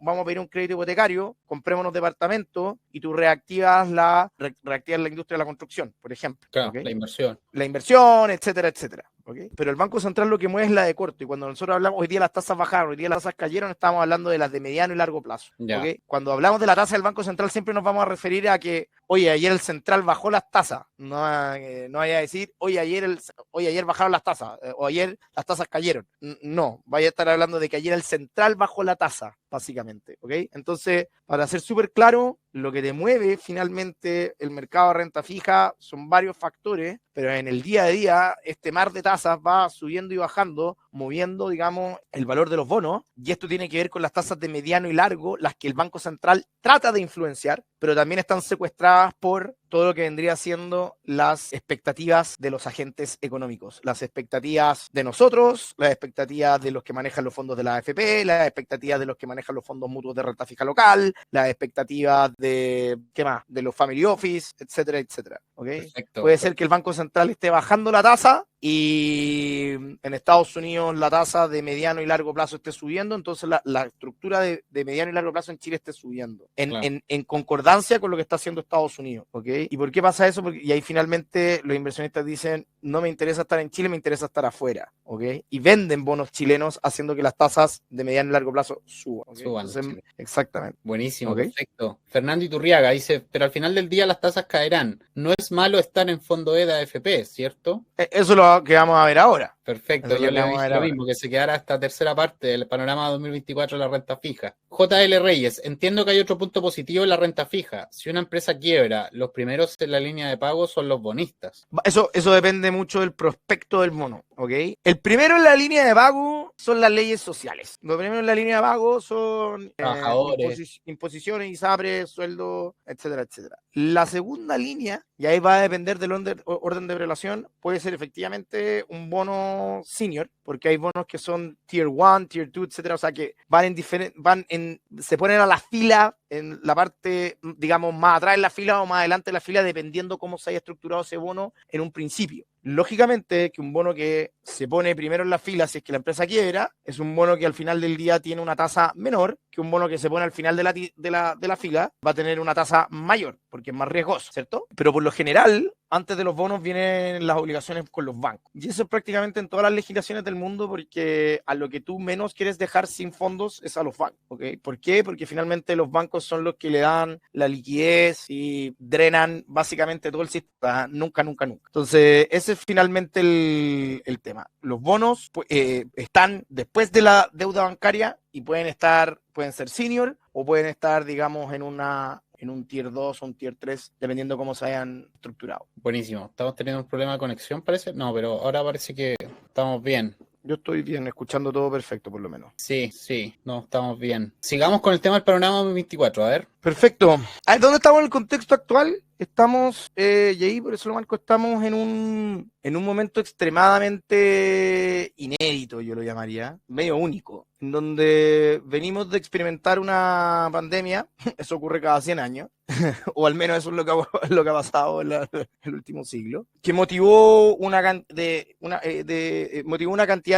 hipotecario, comprémonos departamentos y tú reactivas la industria de la construcción, por ejemplo. Claro, ¿Okay? La inversión, etcétera, etcétera. ¿Okay? Pero el Banco Central lo que mueve es la de corto, y cuando nosotros hablamos, hoy día las tasas bajaron, hoy día las tasas cayeron, estamos hablando de las de mediano y largo plazo. ¿Okay? Cuando hablamos de la tasa del Banco Central siempre nos vamos a referir a que, oye, ayer el Central bajó las tasas, no vaya a decir, oye, ayer bajaron las tasas, o ayer las tasas cayeron. No, vaya a estar hablando de que ayer el Central bajó la tasa, básicamente. ¿Okay? Entonces, para ser súper claro, lo que te mueve finalmente el mercado de renta fija son varios factores, pero en el día a día este mar de tasas va subiendo y bajando, moviendo, digamos, el valor de los bonos, y esto tiene que ver con las tasas de mediano y largo, las que el Banco Central trata de influenciar, pero también están secuestradas por todo lo que vendría siendo las expectativas de los agentes económicos, las expectativas de nosotros, las expectativas de los que manejan los fondos de la AFP, las expectativas de los que manejan los fondos mutuos de renta fija local, las expectativas de, ¿qué más?, de los family office, etcétera, etcétera. ¿Okay? Perfecto. Puede ser que el Banco Central esté bajando la tasa y en Estados Unidos la tasa de mediano y largo plazo esté subiendo, entonces la estructura de mediano y largo plazo en Chile esté subiendo, en concordancia con lo que está haciendo Estados Unidos. ¿Okay? ¿Y por qué pasa eso? Y ahí finalmente los inversionistas dicen, no me interesa estar en Chile, me interesa estar afuera. ¿Okay? Y venden bonos chilenos haciendo que las tasas de mediano y largo plazo suban. ¿Okay? Entonces, sí. Exactamente. Buenísimo, ¿okay? Perfecto. Fernando Iturriaga dice, pero al final del día las tasas caerán. No es malo estar en fondo EDA AFP, ¿cierto? Eso es lo que vamos a ver ahora. Perfecto, yo le dije lo mismo, que se quedara esta tercera parte del panorama 2024 de la renta fija. JL Reyes, entiendo que hay otro punto positivo en la renta fija. Si una empresa quiebra, los primeros en la línea de pago son los bonistas. Eso depende mucho del prospecto del mono, ¿ok? El primero en la línea de pago son las leyes sociales. Los primeros en la línea de pago son imposiciones, ISAPRES, sueldo, etcétera, etcétera. La segunda línea, y ahí va a depender del orden de prelación, puede ser efectivamente un bono senior, porque hay bonos que son tier 1, tier 2, etcétera, o sea que se ponen a la fila en la parte, digamos, más atrás en la fila o más adelante en la fila, dependiendo cómo se haya estructurado ese bono en un principio. Lógicamente que un bono que se pone primero en la fila si es que la empresa quiebra, es un bono que al final del día tiene una tasa menor que un bono que se pone al final de la fila, va a tener una tasa mayor, porque es más riesgoso, ¿cierto? Pero por lo general, antes de los bonos vienen las obligaciones con los bancos. Y eso es prácticamente en todas las legislaciones del mundo, porque a lo que tú menos quieres dejar sin fondos es a los bancos, ¿ok? ¿Por qué? Porque finalmente los bancos son los que le dan la liquidez y drenan básicamente todo el sistema. Nunca. Entonces, ese es finalmente el tema. Los bonos están después de la deuda bancaria y pueden ser senior o pueden estar, digamos, en un tier 2 o un tier 3, dependiendo cómo se hayan estructurado. Buenísimo. ¿Estamos teniendo un problema de conexión, parece? No, pero ahora parece que estamos bien. Yo estoy bien, escuchando todo perfecto, por lo menos. Sí, no, estamos bien. Sigamos con el tema del panorama 2024, a ver. Perfecto. A ver, ¿dónde estamos en el contexto actual? Estamos, y ahí por eso lo marco, estamos en un momento extremadamente inédito, yo lo llamaría, medio único, en donde venimos de experimentar una pandemia, eso ocurre cada 100 años, o al menos eso es lo que ha pasado en el último siglo, que motivó una cantidad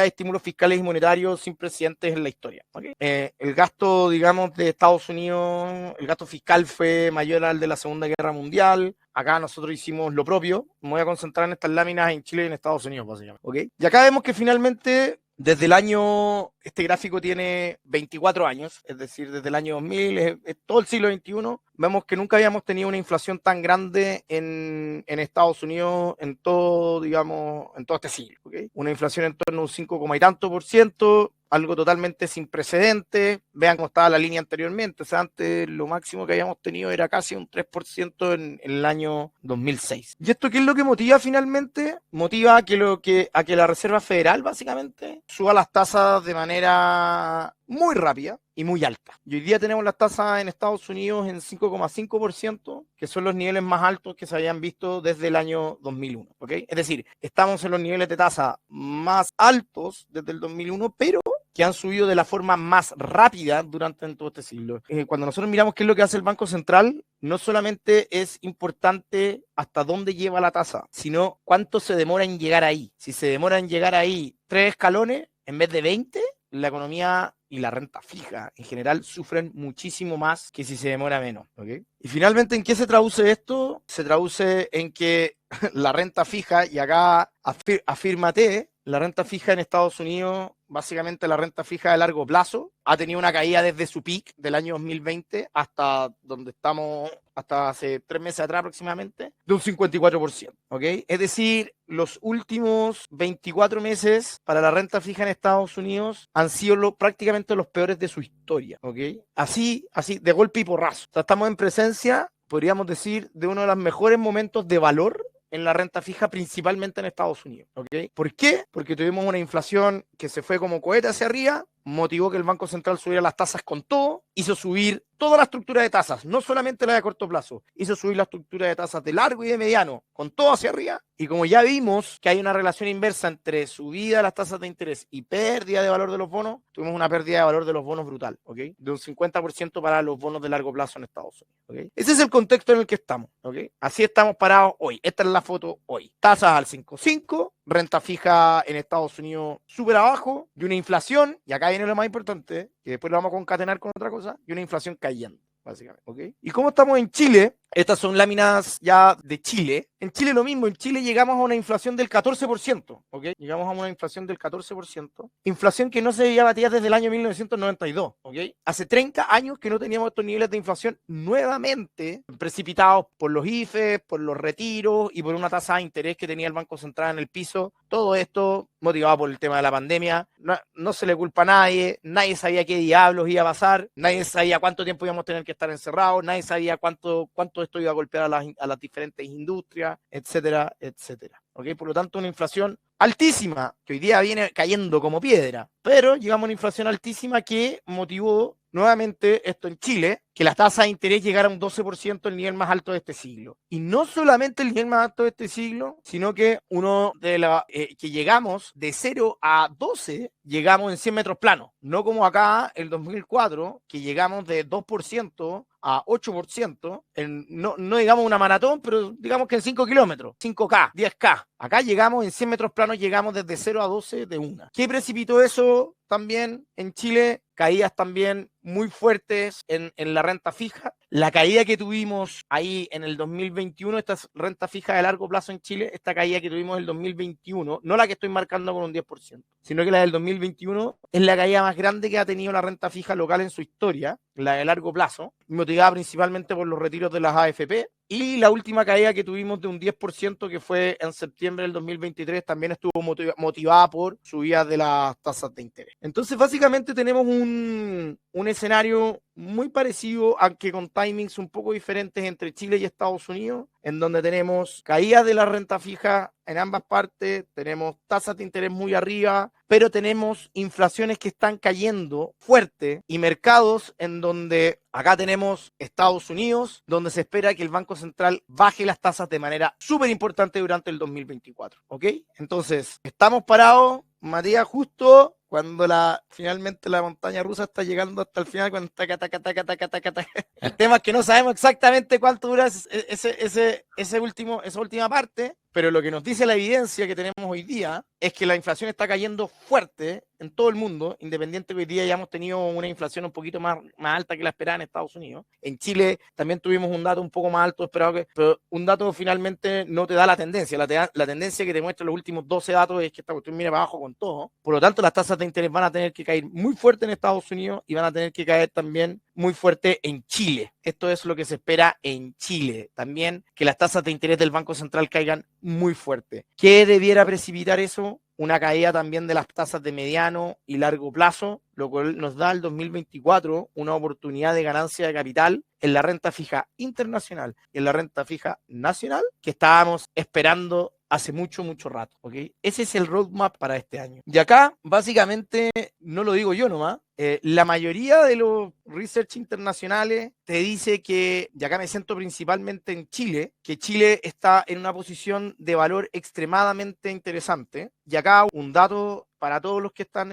de estímulos fiscales y monetarios sin precedentes en la historia. ¿Okay? El gasto, digamos, de Estados Unidos, el gasto fiscal fue mayor al de la Segunda Guerra Mundial. Acá nosotros hicimos lo propio. Me voy a concentrar en estas láminas en Chile y en Estados Unidos, básicamente. ¿Okay? Y acá vemos que finalmente, desde el año, este gráfico tiene 24 años, es decir, desde el año 2000, es todo el siglo XXI, vemos que nunca habíamos tenido una inflación tan grande en Estados Unidos en todo, digamos, en todo este siglo. ¿Okay? Una inflación en torno a un 5, y tanto %, algo totalmente sin precedentes. Vean cómo estaba la línea anteriormente. O sea, antes lo máximo que habíamos tenido era casi un 3% en el año 2006. ¿Y esto qué es lo que motiva finalmente? Motiva a que la Reserva Federal, básicamente, suba las tasas de manera muy rápida y muy alta. Y hoy día tenemos las tasas en Estados Unidos en 5,5%, que son los niveles más altos que se habían visto desde el año 2001. ¿Okay? Es decir, estamos en los niveles de tasa más altos desde el 2001, pero que han subido de la forma más rápida durante todo este siglo. Cuando nosotros miramos qué es lo que hace el Banco Central, no solamente es importante hasta dónde lleva la tasa, sino cuánto se demora en llegar ahí. Si se demora en llegar ahí 3 escalones en vez de 20, la economía y la renta fija en general sufren muchísimo más que si se demora menos. ¿Okay? Y finalmente, ¿en qué se traduce esto? Se traduce en que la renta fija, y acá afírmate, la renta fija en Estados Unidos, básicamente la renta fija de largo plazo, ha tenido una caída desde su peak del año 2020 hasta donde estamos, hasta hace 3 meses atrás aproximadamente, de un 54%. ¿Okay? Es decir, los últimos 24 meses para la renta fija en Estados Unidos han sido prácticamente los peores de su historia. ¿Okay? Así, de golpe y porrazo. O sea, estamos en presencia, podríamos decir, de uno de los mejores momentos de valor en la renta fija, principalmente en Estados Unidos. ¿Okay? ¿Por qué? Porque tuvimos una inflación que se fue como cohete hacia arriba, motivó que el Banco Central subiera las tasas con todo, hizo subir toda la estructura de tasas, no solamente la de corto plazo, hizo subir la estructura de tasas de largo y de mediano, con todo hacia arriba, y como ya vimos que hay una relación inversa entre subida de las tasas de interés y pérdida de valor de los bonos, tuvimos una pérdida de valor de los bonos brutal, ¿ok? De un 50% para los bonos de largo plazo en Estados Unidos, ¿ok? Ese es el contexto en el que estamos, ¿ok? Así estamos parados hoy, esta es la foto hoy. Tasas al 5.5, renta fija en Estados Unidos súper abajo, y una inflación, y acá viene lo más importante, que después lo vamos a concatenar con otra cosa, y una inflación cayendo, básicamente, ¿ok? ¿Y cómo estamos en Chile? Estas son láminas ya de Chile. En Chile lo mismo, en Chile llegamos a una inflación del 14%, ¿ok? Llegamos a una inflación del 14%, inflación que no se veía batida desde el año 1992, ¿ok? Hace 30 años que no teníamos estos niveles de inflación nuevamente precipitados por los IFE, por los retiros y por una tasa de interés que tenía el Banco Central en el piso. Todo esto motivado por el tema de la pandemia. No se le culpa a nadie, nadie sabía qué diablos iba a pasar, nadie sabía cuánto tiempo íbamos a tener que estar encerrados, nadie sabía cuánto esto iba a golpear a las diferentes industrias, etcétera, etcétera. ¿Okay? Por lo tanto, una inflación altísima, que hoy día viene cayendo como piedra, pero llegamos a una inflación altísima que motivó nuevamente esto en Chile, que la tasa de interés llegara a un 12%, el nivel más alto de este siglo. Y no solamente el nivel más alto de este siglo, sino que que llegamos de 0 a 12, llegamos en 100 metros planos. No como acá, el 2004, que llegamos de 2% a 8%, no digamos una maratón, pero digamos que en 5 kilómetros, 5K, 10K. Acá llegamos en 100 metros planos, llegamos desde 0 a 12 de una. ¿Qué precipitó eso también en Chile? Caídas también muy fuertes en la renta fija. La caída que tuvimos ahí en el 2021, esta renta fija de largo plazo en Chile, esta caída que tuvimos en el 2021, no la que estoy marcando con un 10%, sino que la del 2021 es la caída más grande que ha tenido la renta fija local en su historia, la de largo plazo, motivada principalmente por los retiros de las AFP. Y la última caída que tuvimos de un 10%, que fue en septiembre del 2023, también estuvo motivada por subidas de las tasas de interés. Entonces, básicamente tenemos un escenario muy parecido, aunque con timings un poco diferentes entre Chile y Estados Unidos, en donde tenemos caídas de la renta fija en ambas partes, tenemos tasas de interés muy arriba, pero tenemos inflaciones que están cayendo fuerte y mercados en donde acá tenemos Estados Unidos, donde se espera que el Banco Central baje las tasas de manera súper importante durante el 2024, ¿ok? Entonces, estamos parados, Matías, justo cuando finalmente la montaña rusa está llegando hasta el final, cuando está taca. El tema es que no sabemos exactamente cuánto dura esa última parte, pero lo que nos dice la evidencia que tenemos hoy día es que la inflación está cayendo fuerte en todo el mundo, independiente que hoy día ya hemos tenido una inflación un poquito más alta que la esperada en Estados Unidos. En Chile también tuvimos un dato un poco más alto esperado, pero un dato finalmente no te da la tendencia. La tendencia que te muestra los últimos 12 datos es que esta cuestión mira para abajo con todo. Por lo tanto, las tasas de interés van a tener que caer muy fuerte en Estados Unidos y van a tener que caer también muy fuerte en Chile. Esto es lo que se espera en Chile. También que las tasas de interés del Banco Central caigan muy fuerte. ¿Qué debiera precipitar eso? Una caída también de las tasas de mediano y largo plazo, lo cual nos da el 2024 una oportunidad de ganancia de capital en la renta fija internacional y en la renta fija nacional que estábamos esperando hace mucho rato, ¿ok? Ese es el roadmap para este año. Y acá, básicamente, no lo digo yo nomás, la mayoría de los research internacionales te dice que, y acá me siento principalmente en Chile, que Chile está en una posición de valor extremadamente interesante. Y acá un dato para todos los que están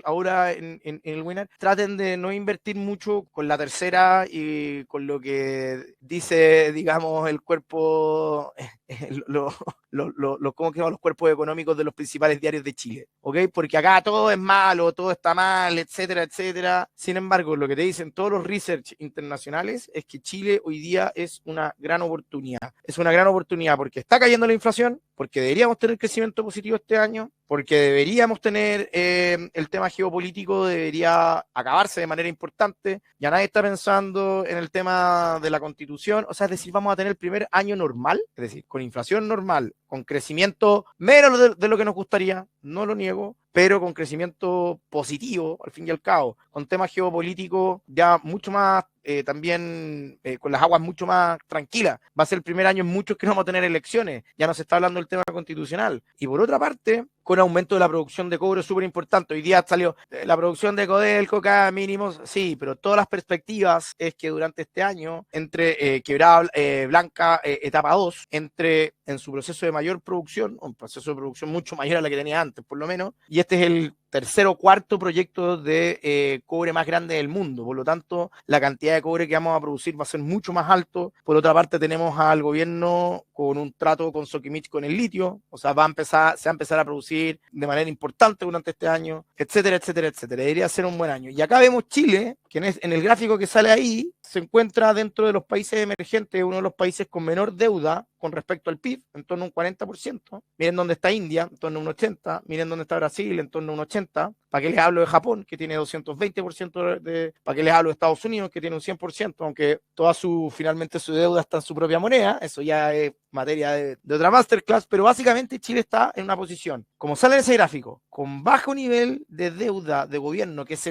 ahora en el webinar, traten de no invertir mucho con la tercera y con lo que dice, digamos, el cuerpo, ¿cómo se llaman los cuerpos económicos de los principales diarios de Chile? ¿Ok? Porque acá todo es malo, todo está mal, etcétera, etcétera. Sin embargo, lo que te dicen todos los research internacionales es que Chile hoy día es una gran oportunidad. Es una gran oportunidad porque está cayendo la inflación, porque deberíamos tener crecimiento positivo este año, porque deberíamos tener el tema geopolítico debería acabarse de manera importante. Ya nadie está pensando en el tema de la Constitución, o sea, es decir, vamos a tener el primer año normal, es decir, con inflación normal, con crecimiento menos de lo que nos gustaría, no lo niego, pero con crecimiento positivo, al fin y al cabo, con temas geopolíticos ya mucho más también con las aguas mucho más tranquilas. Va a ser el primer año en muchos que no vamos a tener elecciones. Ya no se está hablando del tema constitucional. Y por otra parte, con aumento de la producción de cobre súper importante. Hoy día salió la producción de Codelco, cada mínimos, sí, pero todas las perspectivas es que durante este año, entre Quebrada Blanca, etapa 2, entre en su proceso de mayor producción, un proceso de producción mucho mayor a la que tenía antes, por lo menos, y este es el tercer o cuarto proyecto de cobre más grande del mundo. Por lo tanto, la cantidad de cobre que vamos a producir va a ser mucho más alto. Por otra parte, tenemos al gobierno con un trato con Sokimich con el litio, o sea, se va a empezar a producir de manera importante durante este año, etcétera, etcétera, etcétera. Debería ser un buen año. Y acá vemos Chile, que en el gráfico que sale ahí, se encuentra dentro de los países emergentes, uno de los países con menor deuda con respecto al PIB, en torno a un 40%. Miren dónde está India, en torno a un 80%. Miren dónde está Brasil, en torno a un 80%. ¿Para qué les hablo de Japón, que tiene 220%? ¿Para qué les hablo de Estados Unidos, que tiene un 100%? Aunque finalmente su deuda está en su propia moneda. Eso ya es materia de otra masterclass. Pero básicamente Chile está en una posición, como sale en ese gráfico, con bajo nivel de deuda de gobierno, que es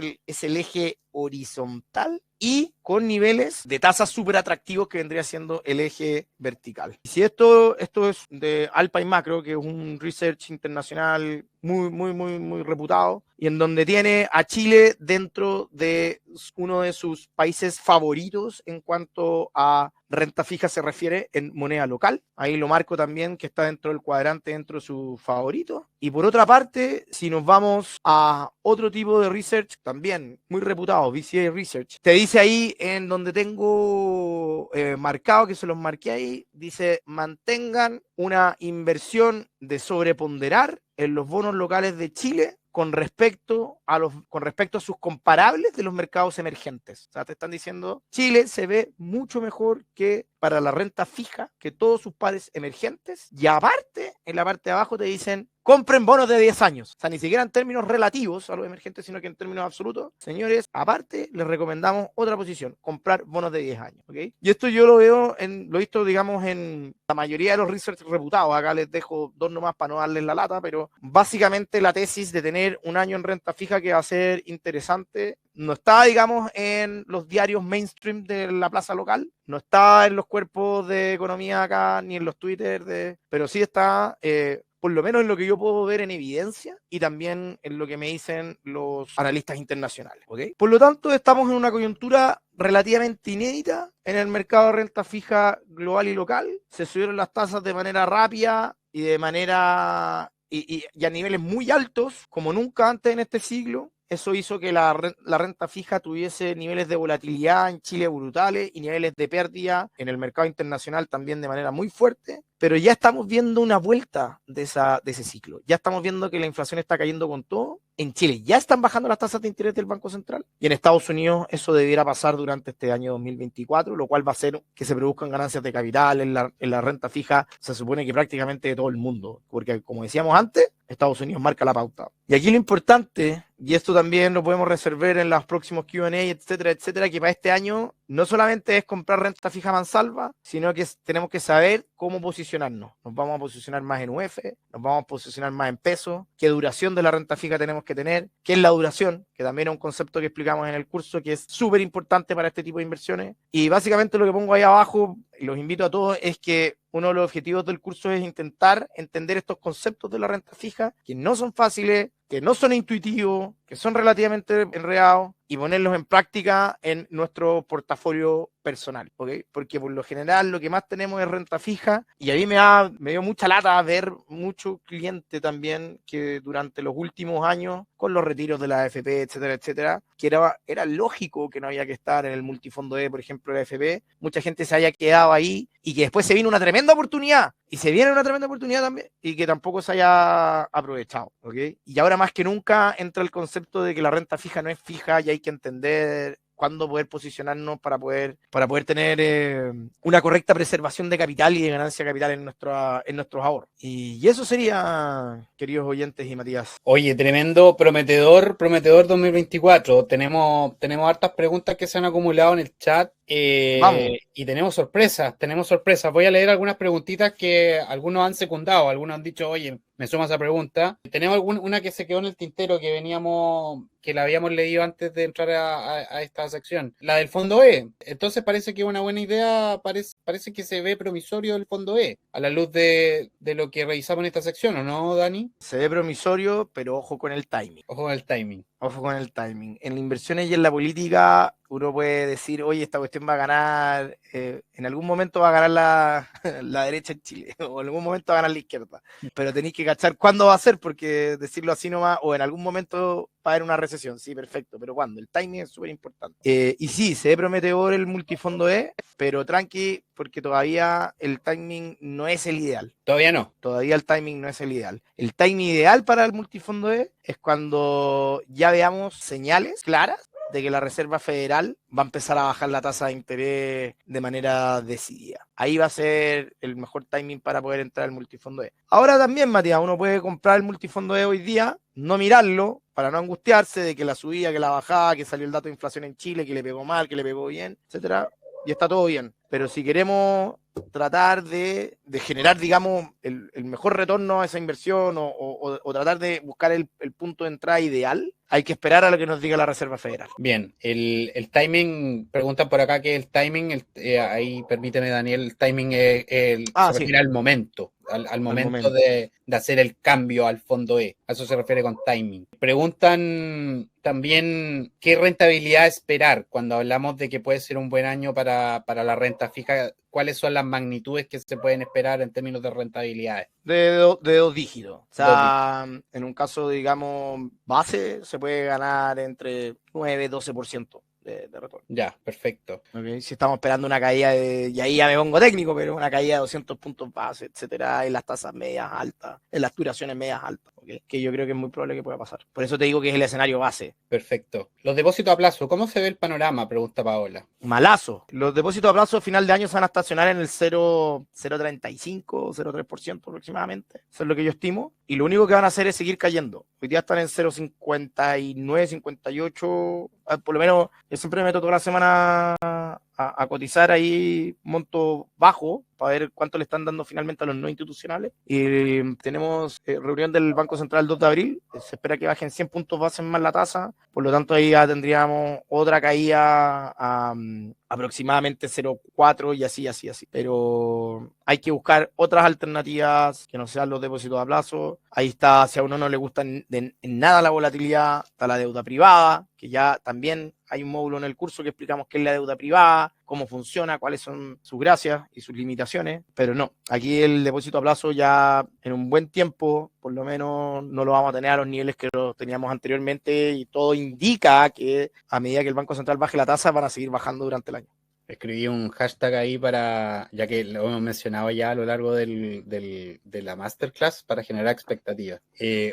el eje horizontal, y con niveles de tasas súper atractivos que vendría siendo el eje vertical. Y si esto es de Alpine Macro, que es un research internacional muy reputado, y en donde tiene a Chile dentro de uno de sus países favoritos en cuanto a renta fija se refiere en moneda local. Ahí lo marco también, que está dentro del cuadrante, dentro de su favorito. Y por otra parte, si nos vamos a otro tipo de research, también muy reputado, BCA Research, te dice ahí en donde tengo marcado, que se los marqué ahí, dice: mantengan una inversión de sobreponderar en los bonos locales de Chile con respecto a sus comparables de los mercados emergentes. O sea, te están diciendo, Chile se ve mucho mejor que para la renta fija que todos sus pares emergentes, y aparte, en la parte de abajo te dicen, compren bonos de 10 años. O sea, ni siquiera en términos relativos a los emergentes, sino que en términos absolutos. Señores, aparte, les recomendamos otra posición, comprar bonos de 10 años. ¿Okay? Y esto yo lo he visto, digamos, en la mayoría de los research reputados. Acá les dejo dos nomás para no darles la lata, pero básicamente la tesis de tener un año en renta fija que va a ser interesante no está, digamos, en los diarios mainstream de la plaza local, no está en los cuerpos de economía acá, ni en los Twitter, pero sí está, por lo menos en lo que yo puedo ver en evidencia, y también en lo que me dicen los analistas internacionales. ¿Okay? Por lo tanto, estamos en una coyuntura relativamente inédita en el mercado de renta fija global y local. Se subieron las tasas de manera rápida y de manera y a niveles muy altos, como nunca antes en este siglo. Eso hizo que la renta fija tuviese niveles de volatilidad en Chile brutales y niveles de pérdida en el mercado internacional también de manera muy fuerte. Pero ya estamos viendo una vuelta de ese ciclo. Ya estamos viendo que la inflación está cayendo con todo. En Chile ya están bajando las tasas de interés del Banco Central. Y en Estados Unidos eso debiera pasar durante este año 2024, lo cual va a hacer que se produzcan ganancias de capital en la renta fija. Se supone que prácticamente de todo el mundo. Porque, como decíamos antes, Estados Unidos marca la pauta. Y aquí lo importante, y esto también lo podemos resolver en los próximos Q&A, etcétera, etcétera, que para este año no solamente es comprar renta fija mansalva, sino que tenemos que saber cómo posicionarnos. Nos vamos a posicionar más en UF, nos vamos a posicionar más en pesos, qué duración de la renta fija tenemos que tener, qué es la duración, que también es un concepto que explicamos en el curso, que es súper importante para este tipo de inversiones. Y básicamente lo que pongo ahí abajo, y los invito a todos, es que uno de los objetivos del curso es intentar entender estos conceptos de la renta fija, que no son fáciles, que no son intuitivos, que son relativamente enredados, y ponerlos en práctica en nuestro portafolio personal, ¿ok? Porque por lo general lo que más tenemos es renta fija, y a mí me dio mucha lata ver muchos clientes también que durante los últimos años, con los retiros de la AFP, etcétera, etcétera, que era lógico que no había que estar en el multifondo por ejemplo, de la AFP, mucha gente se haya quedado ahí, y que después se vino una tremenda oportunidad, y se viene una tremenda oportunidad también, y que tampoco se haya aprovechado, ¿ok? Y ahora más que nunca entra el concepto de que la renta fija no es fija, y hay que entender cuándo poder posicionarnos para poder tener una correcta preservación de capital y de ganancia de capital en nuestros ahorros. Y eso sería, queridos oyentes y Matías. Oye, tremendo, prometedor 2024. Tenemos hartas preguntas que se han acumulado en el chat. Vamos. Y tenemos sorpresas. Voy a leer algunas preguntitas que algunos han secundado, algunos han dicho, oye, me suma esa pregunta. Tenemos una que se quedó en el tintero que la habíamos leído antes de entrar a esta sección, la del fondo E. Entonces parece que es una buena idea, parece que se ve promisorio el fondo E, a la luz de lo que revisamos en esta sección, ¿o no, Dani? Se ve promisorio, pero ojo con el timing. Ojo con el timing. Ojo con el timing. En las inversiones y en la política, uno puede decir, oye, esta cuestión va a ganar, en algún momento va a ganar la derecha en Chile, o en algún momento va a ganar la izquierda. Pero tenéis que cachar cuándo va a ser, porque decirlo así nomás, o en algún momento va a haber una recesión, sí, perfecto, pero ¿cuándo? El timing es súper importante. Y sí, se ve prometedor el multifondo E, pero tranqui, porque todavía el timing no es el ideal. Todavía no. Todavía el timing no es el ideal. El timing ideal para el multifondo E es cuando ya veamos señales claras de que la Reserva Federal va a empezar a bajar la tasa de interés de manera decidida. Ahí va a ser el mejor timing para poder entrar al multifondo E. Ahora también, Matías, uno puede comprar el multifondo E hoy día, no mirarlo, para no angustiarse de que la subida, que la bajada, que salió el dato de inflación en Chile, que le pegó mal, que le pegó bien, etcétera, y está todo bien. Pero si queremos tratar de generar, digamos, el mejor retorno a esa inversión o tratar de buscar el punto de entrada ideal, hay que esperar a lo que nos diga la Reserva Federal. Bien, el timing, preguntan por acá que el timing, ahí permíteme, Daniel, el timing se refiere al momento, al momento de hacer el cambio al fondo E. A eso se refiere con timing. Preguntan también qué rentabilidad esperar cuando hablamos de que puede ser un buen año para la renta fija. ¿Cuáles son las magnitudes que se pueden esperar en términos de rentabilidades? De dos dígitos. O sea, en un caso, digamos, base, se puede ganar entre 9 y 12% de retorno. Ya, perfecto. Okay. Si estamos esperando una caída y ahí ya me pongo técnico, pero una caída de 200 puntos base, etcétera, en las tasas medias altas, en las duraciones medias altas, okay, que yo creo que es muy probable que pueda pasar. Por eso te digo que es el escenario base. Perfecto. Los depósitos a plazo, ¿cómo se ve el panorama? Pregunta Paola. Malazo. Los depósitos a plazo a final de año se van a estacionar en el 0,35, 0,3% aproximadamente. Eso es lo que yo estimo. Y lo único que van a hacer es seguir cayendo. Hoy día están en 0,59, 58. Por lo menos yo siempre me meto toda la semana a cotizar ahí monto bajo para ver cuánto le están dando finalmente a los no institucionales. Y tenemos reunión del Banco Central el 2 de abril. Se espera que bajen 100 puntos base más la tasa. Por lo tanto, ahí ya tendríamos otra caída a aproximadamente 0,4 y así. Pero hay que buscar otras alternativas que no sean los depósitos a plazo. Ahí está, si a uno no le gusta en nada la volatilidad, está la deuda privada, que ya también hay un módulo en el curso que explicamos qué es la deuda privada, cómo funciona, cuáles son sus gracias y sus limitaciones, pero no, aquí el depósito a plazo ya en un buen tiempo, por lo menos no lo vamos a tener a los niveles que lo teníamos anteriormente y todo indica que a medida que el Banco Central baje la tasa van a seguir bajando durante el año. Escribí un hashtag ahí ya que lo hemos mencionado ya a lo largo de la masterclass, para generar expectativas.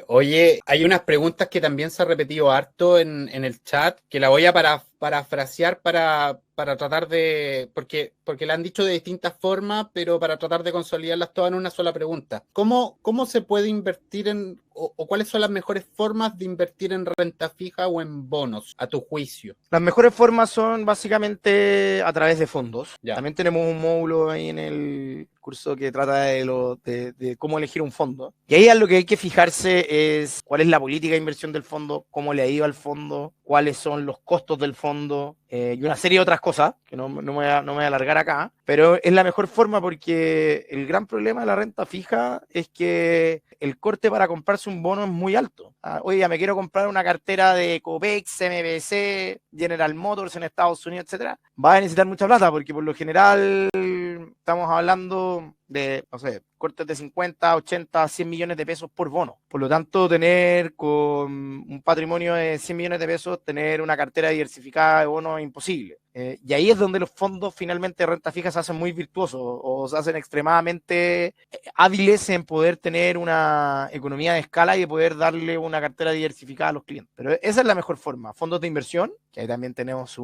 Oye, hay unas preguntas que también se ha repetido harto en el chat, que la voy a parafrasear para tratar de, porque la han dicho de distintas formas, pero para tratar de consolidarlas todas en una sola pregunta. ¿Cómo se puede invertir o cuáles son las mejores formas de invertir en renta fija o en bonos, a tu juicio? Las mejores formas son básicamente a través de fondos. Ya. También tenemos un módulo ahí en el curso que trata de cómo elegir un fondo. Y ahí lo que hay que fijarse es cuál es la política de inversión del fondo, cómo le ha ido al fondo, cuáles son los costos del fondo y una serie de otras cosas que no me voy a alargar acá, pero es la mejor forma porque el gran problema de la renta fija es que el corte para comprarse un bono es muy alto. Oye, me quiero comprar una cartera de Copex, MBC, General Motors en Estados Unidos, etcétera. Va a necesitar mucha plata porque por lo general estamos hablando de, no sé, cortes de 50, 80, 100 millones de pesos por bono. Por lo tanto, tener con un patrimonio de 100 millones de pesos, tener una cartera diversificada de bonos es imposible. Y ahí es donde los fondos finalmente de renta fija se hacen muy virtuosos o se hacen extremadamente hábiles en poder tener una economía de escala y de poder darle una cartera diversificada a los clientes. Pero esa es la mejor forma. Fondos de inversión, que ahí también tenemos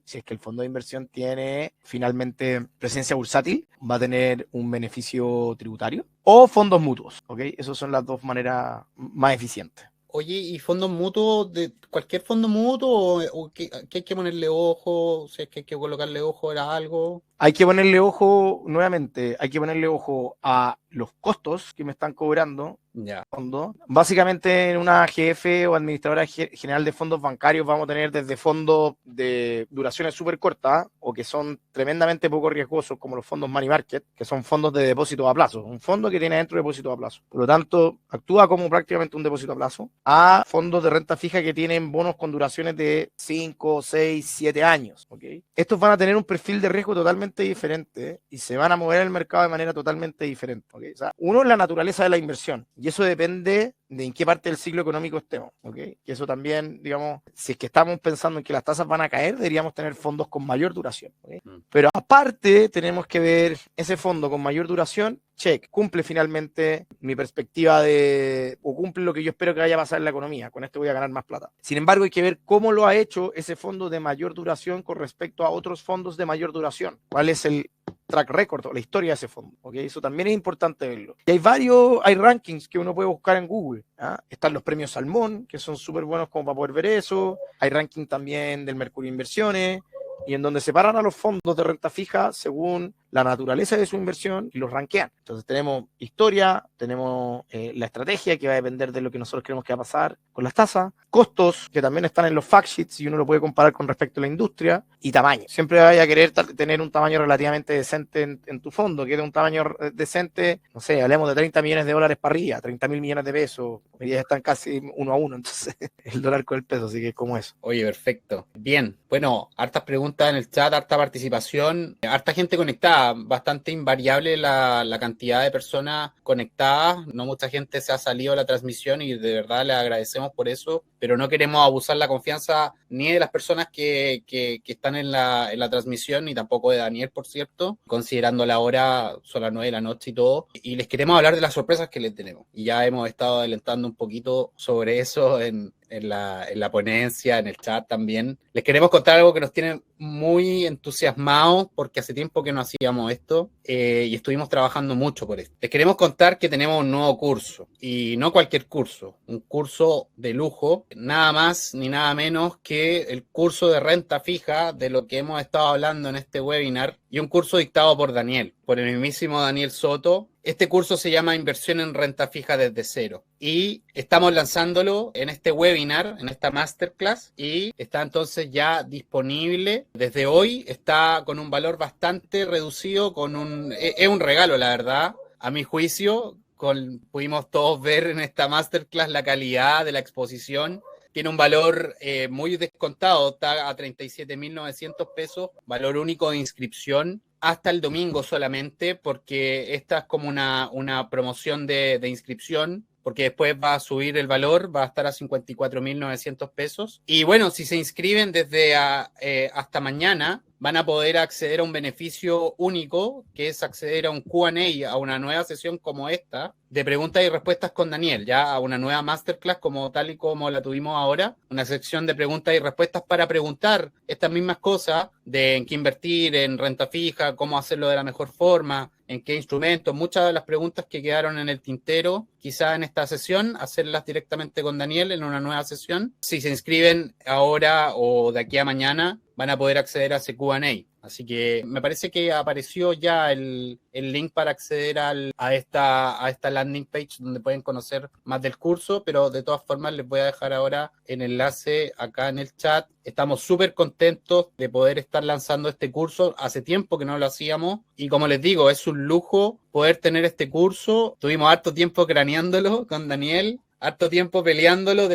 si es que el fondo de inversión tiene finalmente presencia bursátil, va a tener un beneficio tributario, o fondos mutuos, ¿ok? Esas son las dos maneras más eficientes. Oye, ¿y fondos mutuos, de cualquier fondo mutuo o qué hay que ponerle ojo? Si es que hay que colocarle ojo a algo. Hay que ponerle ojo, nuevamente, hay que ponerle ojo a los costos que me están cobrando. Ya. Fondo. Básicamente en una GF o administradora general de fondos bancarios vamos a tener desde fondos de duraciones súper cortas o que son tremendamente poco riesgosos como los fondos money market, que son fondos de depósito a plazo, un fondo que tiene dentro depósito a plazo. Por lo tanto, actúa como prácticamente un depósito a plazo, a fondos de renta fija que tienen bonos con duraciones de 5, 6, 7 años. ¿Okay? Estos van a tener un perfil de riesgo totalmente diferente y se van a mover en el mercado de manera totalmente diferente. ¿Okay? O sea, uno es la naturaleza de la inversión. Y eso depende de en qué parte del ciclo económico estemos, ¿ok? Que eso también, digamos, si es que estamos pensando en que las tasas van a caer, deberíamos tener fondos con mayor duración, ¿ok? Pero aparte, tenemos que ver ese fondo con mayor duración, check, cumple finalmente mi perspectiva o cumple lo que yo espero que vaya a pasar en la economía, con esto voy a ganar más plata. Sin embargo, hay que ver cómo lo ha hecho ese fondo de mayor duración con respecto a otros fondos de mayor duración. ¿Cuál es el track record o la historia de ese fondo? ¿Okay? Eso también es importante verlo. Y hay rankings que uno puede buscar en Google. ¿Ah? Están los premios Salmón, que son súper buenos como para poder ver eso. Hay ranking también del Mercurio Inversiones, y en donde separan a los fondos de renta fija según la naturaleza de su inversión y los rankean. Entonces tenemos historia, tenemos la estrategia que va a depender de lo que nosotros creemos que va a pasar con las tasas, costos que también están en los fact sheets y uno lo puede comparar con respecto a la industria, y tamaño. Siempre vaya a querer tener un tamaño relativamente decente en tu fondo, que es un tamaño decente, no sé, hablemos de 30 millones de dólares para arriba, 30 mil millones de pesos, y ya están casi 1-1, entonces el dólar con el peso, así que es como eso. Oye, perfecto. Bien, bueno, hartas preguntas en el chat, harta participación, harta gente conectada, bastante invariable la cantidad de personas conectadas, no mucha gente se ha salido de la transmisión y de verdad les agradecemos por eso, pero no queremos abusar la confianza ni de las personas que están en la transmisión, ni tampoco de Daniel, por cierto, considerando la hora, son las 9 de la noche y todo, y les queremos hablar de las sorpresas que les tenemos, y ya hemos estado adelantando un poquito sobre eso en la ponencia, en el chat también. Les queremos contar algo que nos tiene muy entusiasmados porque hace tiempo que no hacíamos esto y estuvimos trabajando mucho por esto. Les queremos contar que tenemos un nuevo curso y no cualquier curso, un curso de lujo, nada más ni nada menos que el curso de renta fija de lo que hemos estado hablando en este webinar y un curso dictado por Daniel, por el mismísimo Daniel Soto. Este curso se llama Inversión en Renta Fija desde cero y estamos lanzándolo en este webinar, en esta masterclass, y está entonces ya disponible desde hoy. Está con un valor bastante reducido, es un regalo, la verdad, a mi juicio. Pudimos todos ver en esta masterclass la calidad de la exposición. Tiene un valor muy descontado, está a 37.900 pesos, valor único de inscripción, hasta el domingo solamente, porque esta es como una promoción de inscripción, porque después va a subir el valor, va a estar a 54.900 pesos. Y bueno, si se inscriben desde hasta mañana, van a poder acceder a un beneficio único, que es acceder a un Q&A, a una nueva sesión como esta, de preguntas y respuestas con Daniel, ya a una nueva masterclass como tal y como la tuvimos ahora, una sección de preguntas y respuestas para preguntar estas mismas cosas, de en qué invertir, en renta fija, cómo hacerlo de la mejor forma, en qué instrumentos, muchas de las preguntas que quedaron en el tintero, quizá en esta sesión, hacerlas directamente con Daniel en una nueva sesión. Si se inscriben ahora o de aquí a mañana, van a poder acceder a ese Q&A. Así que me parece que apareció ya el link para acceder a esta landing page donde pueden conocer más del curso, pero de todas formas les voy a dejar ahora el enlace acá en el chat. Estamos súper contentos de poder estar lanzando este curso. Hace tiempo que no lo hacíamos y como les digo, es un lujo poder tener este curso. Tuvimos harto tiempo craneándolo con Daniel, harto tiempo peleándolo,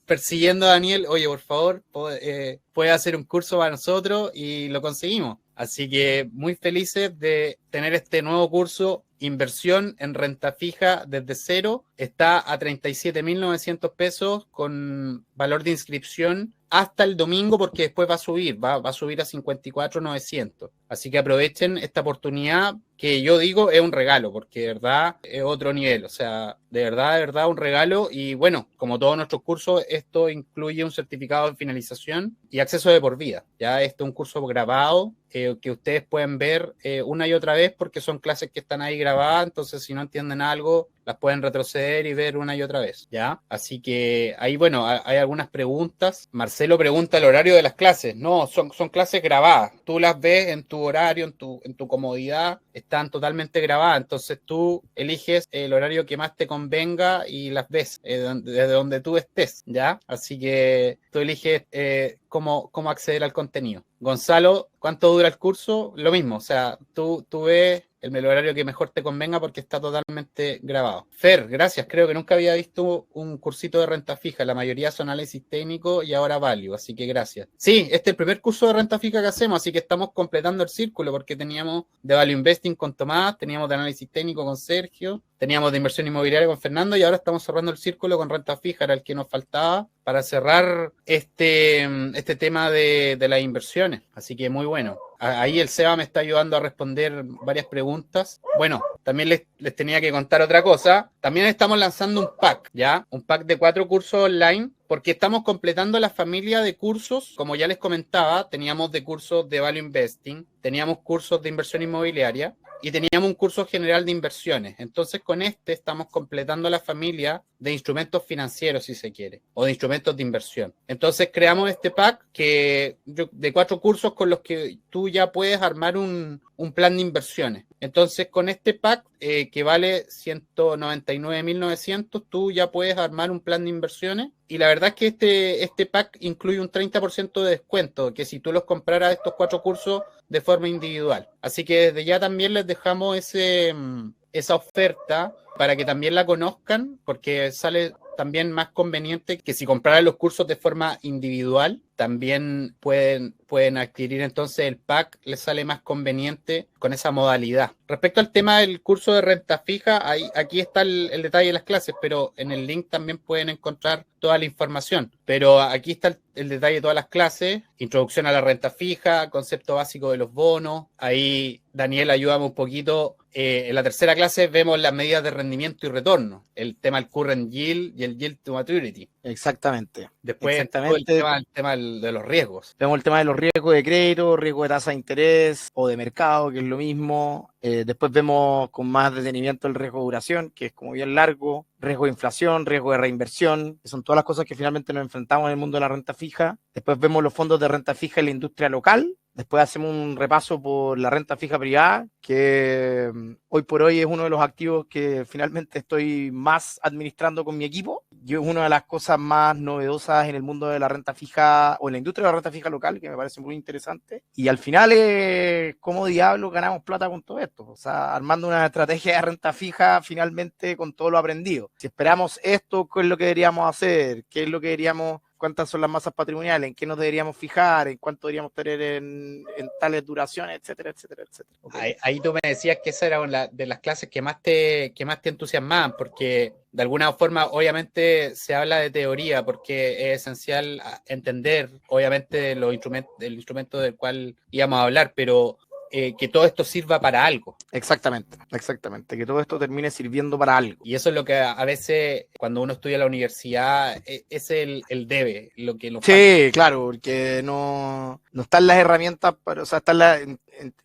persiguiendo a Daniel, oye, por favor, puede hacer un curso para nosotros, y lo conseguimos. Así que muy felices de tener este nuevo curso, Inversión en Renta Fija desde cero. Está a 37.900 pesos con valor de inscripción hasta el domingo, porque después va a subir a 54.900. Así que aprovechen esta oportunidad que yo digo es un regalo, porque de verdad es otro nivel, o sea, de verdad un regalo. Y bueno, como todos nuestros cursos, esto incluye un certificado de finalización y acceso de por vida. Ya esto es un curso grabado que ustedes pueden ver una y otra vez porque son clases que están ahí grabadas, entonces si no entienden algo, las pueden retroceder y ver una y otra vez, ¿ya? Así que ahí, bueno, hay algunas preguntas. Marcelo pregunta el horario de las clases. No, son clases grabadas. Tú las ves en tu horario, en tu comodidad, están totalmente grabadas. Entonces tú eliges el horario que más te convenga y las ves desde donde tú estés, ¿ya? Así que tú eliges cómo acceder al contenido. Gonzalo, ¿cuánto dura el curso? Lo mismo, o sea, tú ves el horario que mejor te convenga porque está totalmente grabado. Fer, gracias. Creo que nunca había visto un cursito de renta fija. La mayoría son análisis técnico y ahora value, así que gracias. Sí, este es el primer curso de renta fija que hacemos, así que estamos completando el círculo porque teníamos de value investing con Tomás, teníamos de análisis técnico con Sergio, teníamos de inversión inmobiliaria con Fernando y ahora estamos cerrando el círculo con renta fija, era el que nos faltaba para cerrar este tema de las inversiones. Así que muy bueno. Ahí el Seba me está ayudando a responder varias preguntas. Bueno, también les tenía que contar otra cosa. También estamos lanzando un pack, ¿ya? Un pack de 4 cursos online porque estamos completando la familia de cursos. Como ya les comentaba, teníamos de cursos de value investing, teníamos cursos de inversión inmobiliaria y teníamos un curso general de inversiones. Entonces, con este estamos completando la familia de instrumentos financieros, si se quiere, o de instrumentos de inversión. Entonces, creamos este pack de 4 cursos con los que tú ya puedes armar un plan de inversiones. Entonces, con este pack, que vale 199.900, tú ya puedes armar un plan de inversiones. Y la verdad es que este pack incluye un 30% de descuento, que si tú los compraras estos 4 cursos de forma individual. Así que desde ya también les dejamos esa oferta para que también la conozcan, porque sale también más conveniente que si compraran los cursos de forma individual, también pueden adquirir entonces el pack, les sale más conveniente con esa modalidad. Respecto al tema del curso de renta fija, aquí está el detalle de las clases, pero en el link también pueden encontrar toda la información. Pero aquí está el detalle de todas las clases, introducción a la renta fija, concepto básico de los bonos. Ahí Daniel ayúdame un poquito. En la tercera clase vemos las medidas de rendimiento y retorno, el tema del current yield y el yield to maturity. Exactamente. Después el tema de los riesgos. Vemos el tema de los riesgos de crédito, riesgo de tasa de interés o de mercado, que es lo mismo. Después vemos con más detenimiento el riesgo de duración, que es como bien largo, riesgo de inflación, riesgo de reinversión, que son todas las cosas que finalmente nos enfrentamos en el mundo de la renta fija. Después vemos los fondos de renta fija en la industria local. Después hacemos un repaso por la renta fija privada, que hoy por hoy es uno de los activos que finalmente estoy más administrando con mi equipo. Yo es una de las cosas más novedosas en el mundo de la renta fija o en la industria de la renta fija local, que me parece muy interesante. Y al final, ¿cómo diablos ganamos plata con todo esto? O sea, armando una estrategia de renta fija finalmente con todo lo aprendido. Si esperamos esto, ¿qué es lo que deberíamos hacer? ¿Qué es lo que deberíamos... ¿Cuántas son las masas patrimoniales? ¿En qué nos deberíamos fijar? ¿En cuánto deberíamos tener en tales duraciones? Etcétera, etcétera, etcétera. Okay. Ahí tú me decías que esa era una de las clases que más te entusiasmaban, porque de alguna forma obviamente se habla de teoría, porque es esencial entender obviamente el instrumento del cual íbamos a hablar, pero que todo esto sirva para algo. Exactamente, que todo esto termine sirviendo para algo. Y eso es lo que a veces cuando uno estudia en la universidad es el debe, lo que nos falta. Sí, claro, porque no están las herramientas, o sea,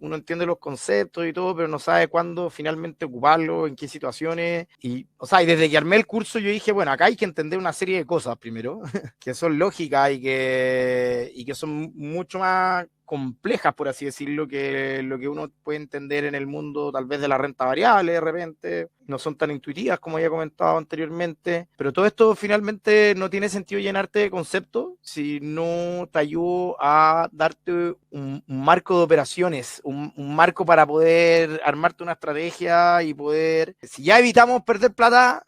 uno entiende los conceptos y todo, pero no sabe cuándo finalmente ocuparlo, en qué situaciones. Y desde que armé el curso yo dije, bueno, acá hay que entender una serie de cosas primero, que son lógicas y que son mucho más complejas, por así decirlo, que lo que uno puede entender en el mundo tal vez de la renta variable de repente, no son tan intuitivas como había comentado anteriormente, pero todo esto finalmente no tiene sentido llenarte de conceptos si no te ayudo a darte un marco de operaciones, un marco para poder armarte una estrategia y poder, si ya evitamos perder plata,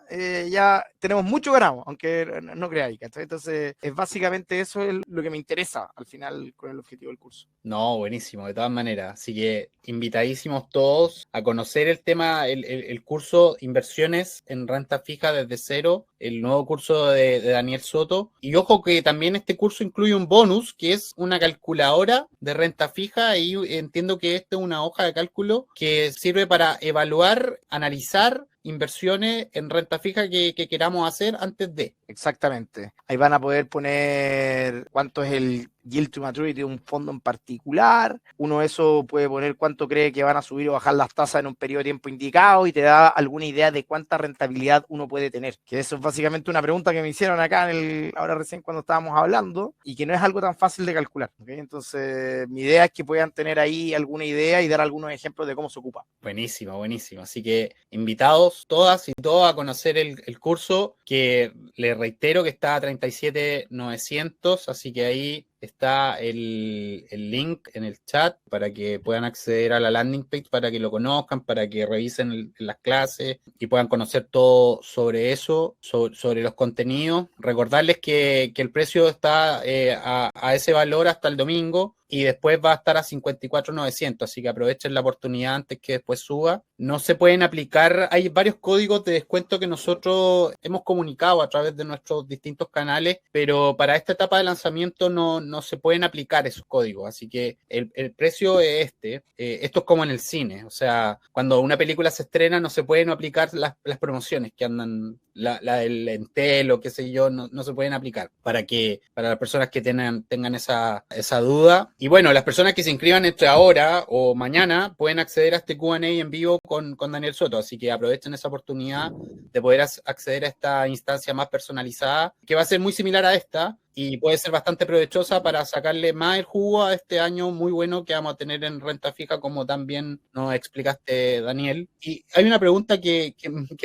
ya tenemos mucho ganado, aunque no creáis, ¿cachai? Entonces, es básicamente eso es lo que me interesa al final con el objetivo del curso. No, buenísimo, de todas maneras. Así que invitadísimos todos a conocer el tema, el curso Inversiones en Renta Fija desde cero, el nuevo curso de Daniel Soto. Y ojo que también este curso incluye un bonus, que es una calculadora de renta fija, y entiendo que esta es una hoja de cálculo que sirve para evaluar, analizar inversiones en renta fija que queramos hacer antes de. Exactamente. Ahí van a poder poner cuánto es el yield to maturity de un fondo en particular. Uno eso puede poner cuánto cree que van a subir o bajar las tasas en un periodo de tiempo indicado y te da alguna idea de cuánta rentabilidad uno puede tener. Que eso es básicamente una pregunta que me hicieron acá ahora recién cuando estábamos hablando y que no es algo tan fácil de calcular. ¿Okay? Entonces, mi idea es que puedan tener ahí alguna idea y dar algunos ejemplos de cómo se ocupa. Buenísimo, buenísimo. Así que invitados todas y todos a conocer el curso, que les reitero que está a 37.900, así que ahí está el link en el chat para que puedan acceder a la landing page, para que lo conozcan, para que revisen las clases y puedan conocer todo sobre eso, sobre los contenidos. Recordarles que el precio está a ese valor hasta el domingo y después va a estar a 54.900, así que aprovechen la oportunidad antes que después suba. No se pueden aplicar, hay varios códigos de descuento que nosotros hemos comunicado a través de nuestros distintos canales, pero para esta etapa de lanzamiento no se pueden aplicar esos códigos, así que el precio es este. Esto es como en el cine, o sea, cuando una película se estrena no se pueden aplicar las promociones que andan, la del Entel o qué sé yo, no se pueden aplicar, para las personas que tengan esa duda. Y bueno, las personas que se inscriban entre ahora o mañana pueden acceder a este Q&A en vivo con Daniel Soto, así que aprovechen esa oportunidad de poder acceder a esta instancia más personalizada, que va a ser muy similar a esta y puede ser bastante provechosa para sacarle más el jugo a este año muy bueno que vamos a tener en renta fija, como también nos explicaste, Daniel. Y hay una pregunta que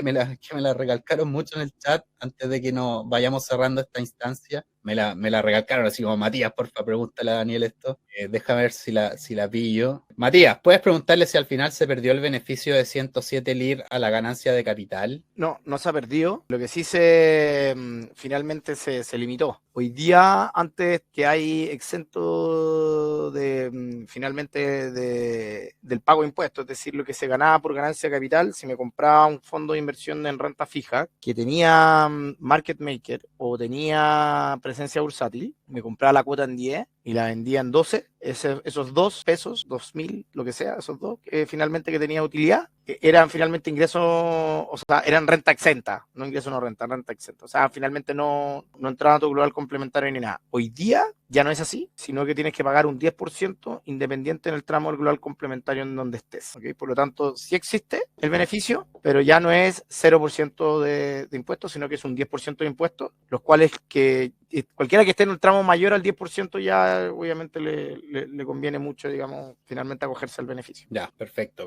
me la recalcaron mucho en el chat antes de que nos vayamos cerrando esta instancia. Me la recalcaron así como: Matías, porfa, pregúntale a Daniel esto. Déjame ver si la pillo. Matías, ¿puedes preguntarle si al final se perdió el beneficio de 107 LIR a la ganancia de capital? No se ha perdido. Lo que sí finalmente se limitó. Hoy día, antes que hay exento finalmente del pago de impuestos, es decir, lo que se ganaba por ganancia de capital, si me compraba un fondo de inversión en renta fija que tenía market maker o tenía presencia bursátil, me compraba la cuota en 10 y la vendía en 12, esos 2 pesos, 2.000, lo que sea, esos dos, finalmente que tenía utilidad, eran finalmente ingresos, o sea, eran renta exenta, no ingreso no renta exenta. O sea, finalmente no entraba a tu global complementario ni nada. Hoy día ya no es así, sino que tienes que pagar un 10% independiente en el tramo del global complementario en donde estés. ¿Okay? Por lo tanto, sí existe el beneficio, pero ya no es 0% de impuestos, sino que es un 10% de impuestos, los cuales que cualquiera que esté en un tramo mayor al 10% ya obviamente le conviene mucho, digamos, finalmente acogerse al beneficio. Ya, perfecto.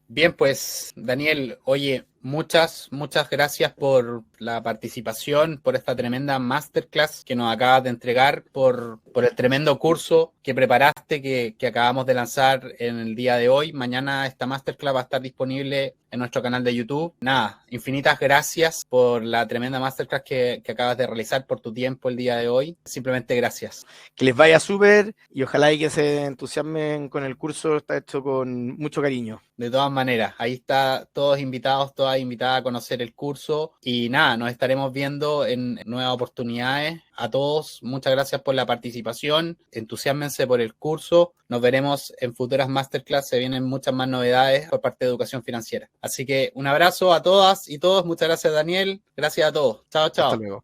Bien, pues, Daniel, oye, muchas gracias por la participación, por esta tremenda masterclass que nos acabas de entregar, por el tremendo curso que preparaste, que acabamos de lanzar en el día de hoy. Mañana esta masterclass va a estar disponible en nuestro canal de YouTube. Nada, infinitas gracias por la tremenda masterclass que acabas de realizar, por tu tiempo el día de hoy. Simplemente gracias. Que les vaya súper y ojalá y que se entusiasmen con el curso, está hecho con mucho cariño. De todas maneras, ahí está, todos invitados, todas invitadas a conocer el curso y nada, nos estaremos viendo en nuevas oportunidades. A todos, muchas gracias por la participación, entusiásmense por el curso, nos veremos en futuras masterclass, se vienen muchas más novedades por parte de Educación Financiera. Así que un abrazo a todas y todos, muchas gracias Daniel, gracias a todos, chao. Hasta luego.